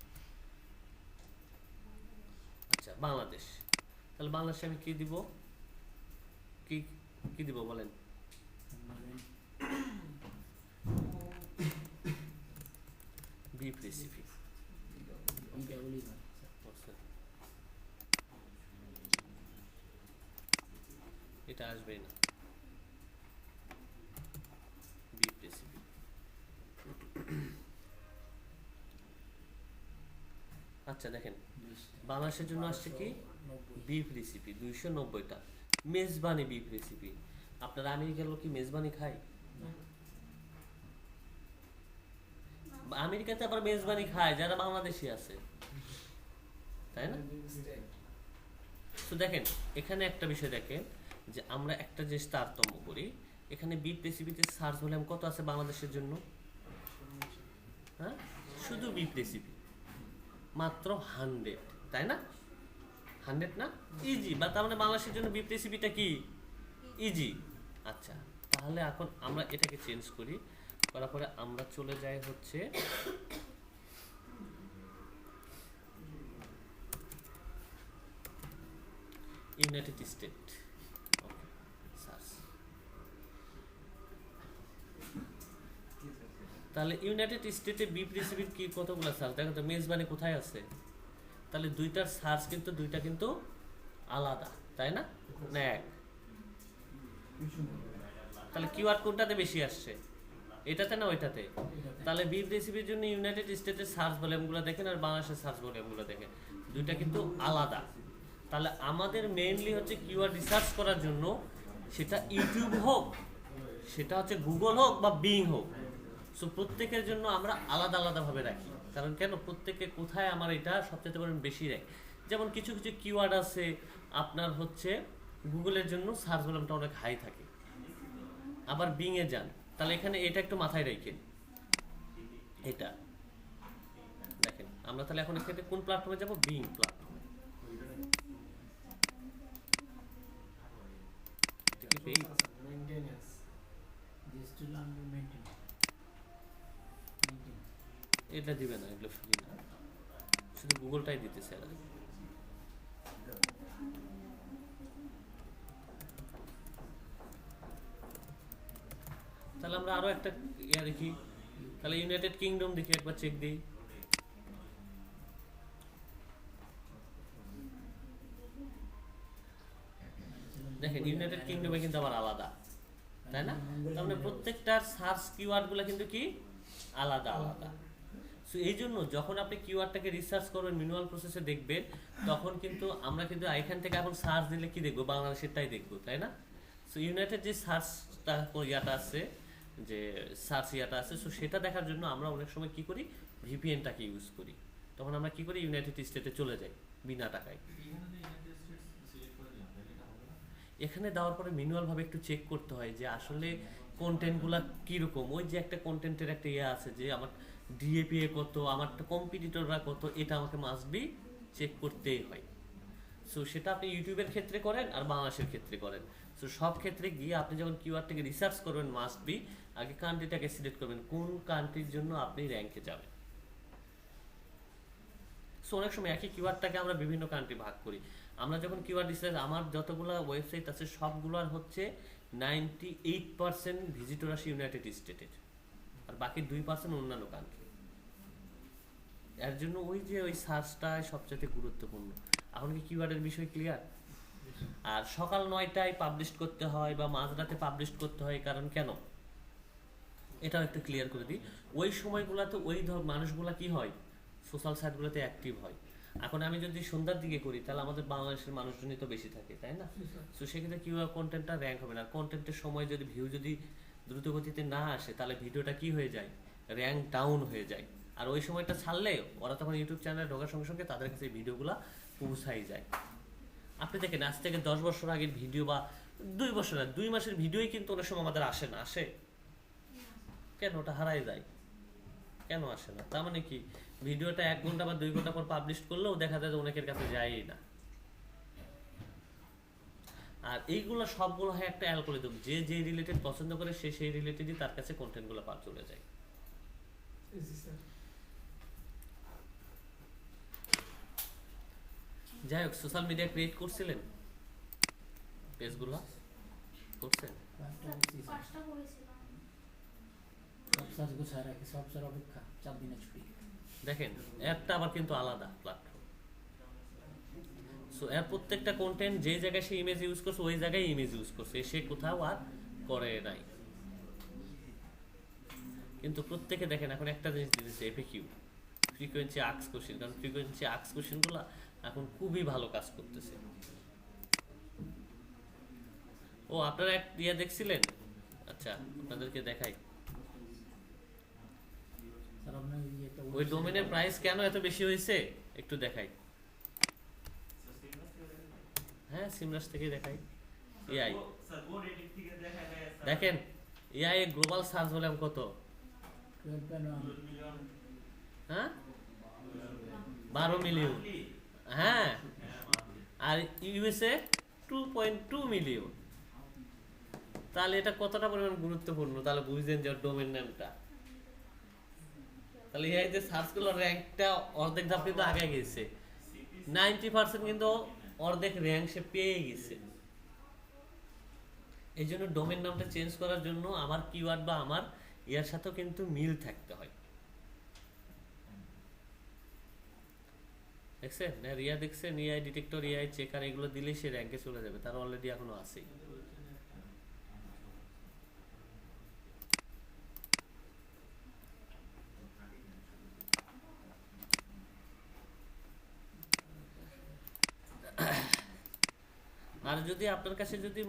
আচ্ছা বাংলাদেশ, তাহলে বাংলাদেশে আমি কি দিব, কি দিব বলেন? Beef recipe. এটা আসবেই না, বিফ রেসিপি। আচ্ছা দেখেন বাংলাদেশের জন্য আসছে কি, বিফ রেসিপি 290টা। Mezbani beef recipe. আপনারা আমেরিকার লোক কি মেজবানি খায়? আমেরিকাতে আবার মেজবানি খায় যারা বাংলাদেশি আছে, তাই না? তো দেখেন এখানে একটা বিষয় দেখেন যে আমরা একটা যে তারতম্য করি, এখানে বিফ রেসিপিতে সার্চ ভলিউম কত আছে বাংলাদেশের জন্য? হ্যাঁ শুধু বিফ রেসিপি মাত্র 100, তাই না? 100 না, ইজি। বা তার মানে বাংলাদেশের জন্য বিফ রেসিপিটা কি ইজি। আচ্ছা তাহলে এখন আমরা এটাকে চেঞ্জ করি, করার পরে আমরা চলে যাই হচ্ছে ইউনাইটেড স্টেট। তাহলে ইউনাইটেড স্টেটে বিফ রেসিপির কি কতগুলো সার্চ, দেখো তো মেজবানি কোথায় আছে। তাহলে দুইটার সার্চ কিন্তু দুইটা কিন্তু আলাদা, তাই না? না এক। তাহলে কিওয়ার্ড কোনটাতে বেশি আসছে, এটাতে না ওইটাতে? তাহলে বিফ রেসিপির জন্য ইউনাইটেড স্টেটের সার্চ ভলিউমগুলো দেখেন আর বাংলাদেশের সার্চ ভলিউমগুলো দেখেন, দুইটা কিন্তু আলাদা। তাহলে আমাদের মেইনলি হচ্ছে কিওয়ার্ড রিসার্চ করার জন্য, সেটা ইউটিউব হোক, সেটা হচ্ছে গুগল হোক বা বিং হোক, সো প্রত্যেকের জন্য আমরা আলাদা আলাদাভাবে রাখি। কারণ কেন, প্রত্যেকে কোথায় আমার এটা সবচেয়ে পরিমাণ বেশি রাখি। যেমন কিছু কিছু কিওয়ার্ড আছে আপনার হচ্ছে গুগলের জন্য সার্চ ভলিউমটা অনেক হাই থাকে, আবার বিংয়ে যান, তাহলে এখানে এটা একটু মাথায় রেখে এটা দেখেন। আমরা তাহলে এখন এখানে কোন প্ল্যাটফর্মে যাব, বিং প্ল্যাটফর্মে। এটা দিবে না, এগুলো ফ্রি না, শুধু গুগলটাই দিতেছে এরা। তাহলে আমরা আরো একটা ইয়া দেখি, তাহলে ইউনাইটেড কিংডম দেখি, একবার চেক দিই। দেখেন ইউনাইটেড কিংডমে কিন্তু আবার আলাদা, তাই না? তার মানে প্রত্যেকটার সার্চ কিওয়ার্ডগুলো কিন্তু কি আলাদা আলাদা। সো এই জন্য যখন আপনি কিওয়ার্ডটাকে রিসার্চ করবেন ম্যানুয়াল প্রসেসে দেখবেন, তখন কিন্তু আমরা কিন্তু এখান থেকে এখন সার্চ দিলে কি দেখবো, বাংলাদেশেরটাই দেখবো, তাই না? সো ইউনাইটেড যে সার্চটা ইয়াটা আছে, যে সার্চ ইয়াটা আছে, সো সেটা দেখার জন্য আমরা অনেক সময় কি করি, ভিপিএনটাকে ইউজ করি। তখন আমরা কি করি, ইউনাইটেড স্টেটে চলে যাই বিনা টাকায়। এখানে দেওয়ার পরে ম্যানুয়ালভাবে একটু চেক করতে হয় যে আসলে কন্টেন্টগুলো কীরকম। ওই যে একটা কন্টেন্টের একটা ইয়ে আছে যে আমার ডিএপিএ কত, আমার কম্পিটিটররা কত, এটা আমাকে মাস্ট বি চেক করতেই হয়। সো সেটা আপনি ইউটিউবের ক্ষেত্রে করেন আর বাংলাদেশের ক্ষেত্রে করেন। সো সব ক্ষেত্রে গিয়ে আপনি যখন কিওয়ার্ডটাকে রিসার্চ করবেন, মাস্ট বি আগে কান্ট্রিটাকে সিলেক্ট করবেন, কোন কান্ট্রির জন্য আপনি র্যাঙ্কে যাবেন। সো অনেক সময় একই কিওয়ার্ডটাকে আমরা বিভিন্ন কান্ট্রি ভাগ করি। আমরা যখন কিওয়ার্ড রিসার্চ, আমার যতগুলো ওয়েবসাইট আছে সবগুলোর হচ্ছে 98% ভিজিটর আসে ইউনাইটেড স্টেটের, আর বাকি 2% অন্যান্য কান্ট্রি। এর জন্য ওই যে ওই সার্চটাই সবচেয়ে গুরুত্বপূর্ণ। এখন কি কিওয়ার্ডের বিষয় ক্লিয়ার? আর সকাল 9টায় পাবলিশ করতে হয় বা মাঝরাতে পাবলিশ করতে হয়, কারণ কেন এটাও একটু ক্লিয়ার করে দিই। ওই সময়গুলোতে ওই মানুষগুলা কি হয়, সোশ্যাল সাইটগুলোতে অ্যাক্টিভ হয়। এখন আমি যদি সন্ধ্যার দিকে করি তাহলে আমাদের বাংলাদেশের মানুষজনই তো বেশি থাকে, তাই না? তো সেক্ষেত্রে কিভাবে কন্টেন্টটা র্যাঙ্ক হবে না। কন্টেন্টের সময় যদি ভিউ যদি দ্রুত গতিতে না আসে, তাহলে ভিডিওটা কি হয়ে যায়, র্যাঙ্ক ডাউন হয়ে যায়। আর ওই সময়টা ছাড়লে ওরা তখন ইউটিউব চ্যানেলে ঢোকার সঙ্গে সঙ্গে তাদের কাছে ভিডিওগুলো পৌঁছাই যায়। আপনি দেখেন আজ থেকে 10 বছর আগের ভিডিও বা 2 বছর না, 2 মাসের ভিডিওই কিন্তু অনেক সময় আমাদের আসে না। আসে কেন? ওটা হারাই যায় কেন, আসে না? তার মানে কি, ভিডিওটা 1 ঘন্টা বা 2 ঘন্টা পর পাবলিশ করলেও দেখা যায় যে অনেকের কাছে যায়ই না। আর এইগুলো সবগুলো হয় একটা অ্যালগরিদম, যে যে রিলেটেড পছন্দ করে সে সেই রিলেটেডই তার কাছে কন্টেন্টগুলো চলে যায়। যাই হোক, সোশ্যাল মিডিয়া ক্রিয়েট করছিলেন, পেজগুলো করছেন? পাঁচটা করেছিলাম। সব সার্চ গোছায় রাখি, সব সার অপেক্ষা 4 দিনের ছুটি। দেখেন একটা আবার কিন্তু আলাদা প্ল্যাটফর্ম। সো এর প্রত্যেকটা কন্টেন্ট যে জায়গায় সে ইমেজ ইউজ করছে ওই জায়গায় ইমেজ ইউজ করছে, সে কোথাও আর করে নাই। কিন্তু প্রত্যেকে দেখেন এখন একটা জিনিস দিতেছে, এফএকিউ, ফ্রিকোয়েন্সি আক্স কোশ্চেন, কারণ ফ্রিকোয়েন্সি আক্স কোশ্চেনগুলো এখন খুবই ভালো কাজ করতেছে। ও আপনারা এক ইয়া দেখছিলেন? আচ্ছা আপনাদেরকে দেখাই, স্যার আপনার ইয়েটা ওই ডোমেনের প্রাইস কেন এত বেশি হয়েছে একটু দেখাই। হ্যাঁ সিমরাস থেকে দেখাই। এআই দেখেন, এআই গ্লোবাল সার্চ ভলিউম কত? 12.1 হ্যাঁ 12 মিলিয়ন। হ্যাঁ আর ইউএসএ 2.2 মিলিয়ন। তাহলে এটা কতটা পরিমাণ গুরুত্বপূর্ণ, তাহলে বুঝলেন যে ডোমেন নামটা। তাহলে এই যে সার্চগুলো র্যাঙ্কটা অর্ধেক ধাপ কিন্তু আগে গেছে, 90% কিন্তু অর্ধেক র্যাঙ্ক সে পেয়ে গেছে। এই জন্য ডোমেন নামটা চেঞ্জ করার জন্য আমার কিওয়ার্ড বা আমার ইয়ার সাথেও কিন্তু মিল থাকতে হয়। দেখছেন রিয়া, দেখছেন এআই ডিটেক্টর, এআই চেকার, এগুলো দিলেই সে র্যাঙ্কে চলে যাবে, তার অলরেডি এখনো আছে। আর যদি আপনার কাছে যদি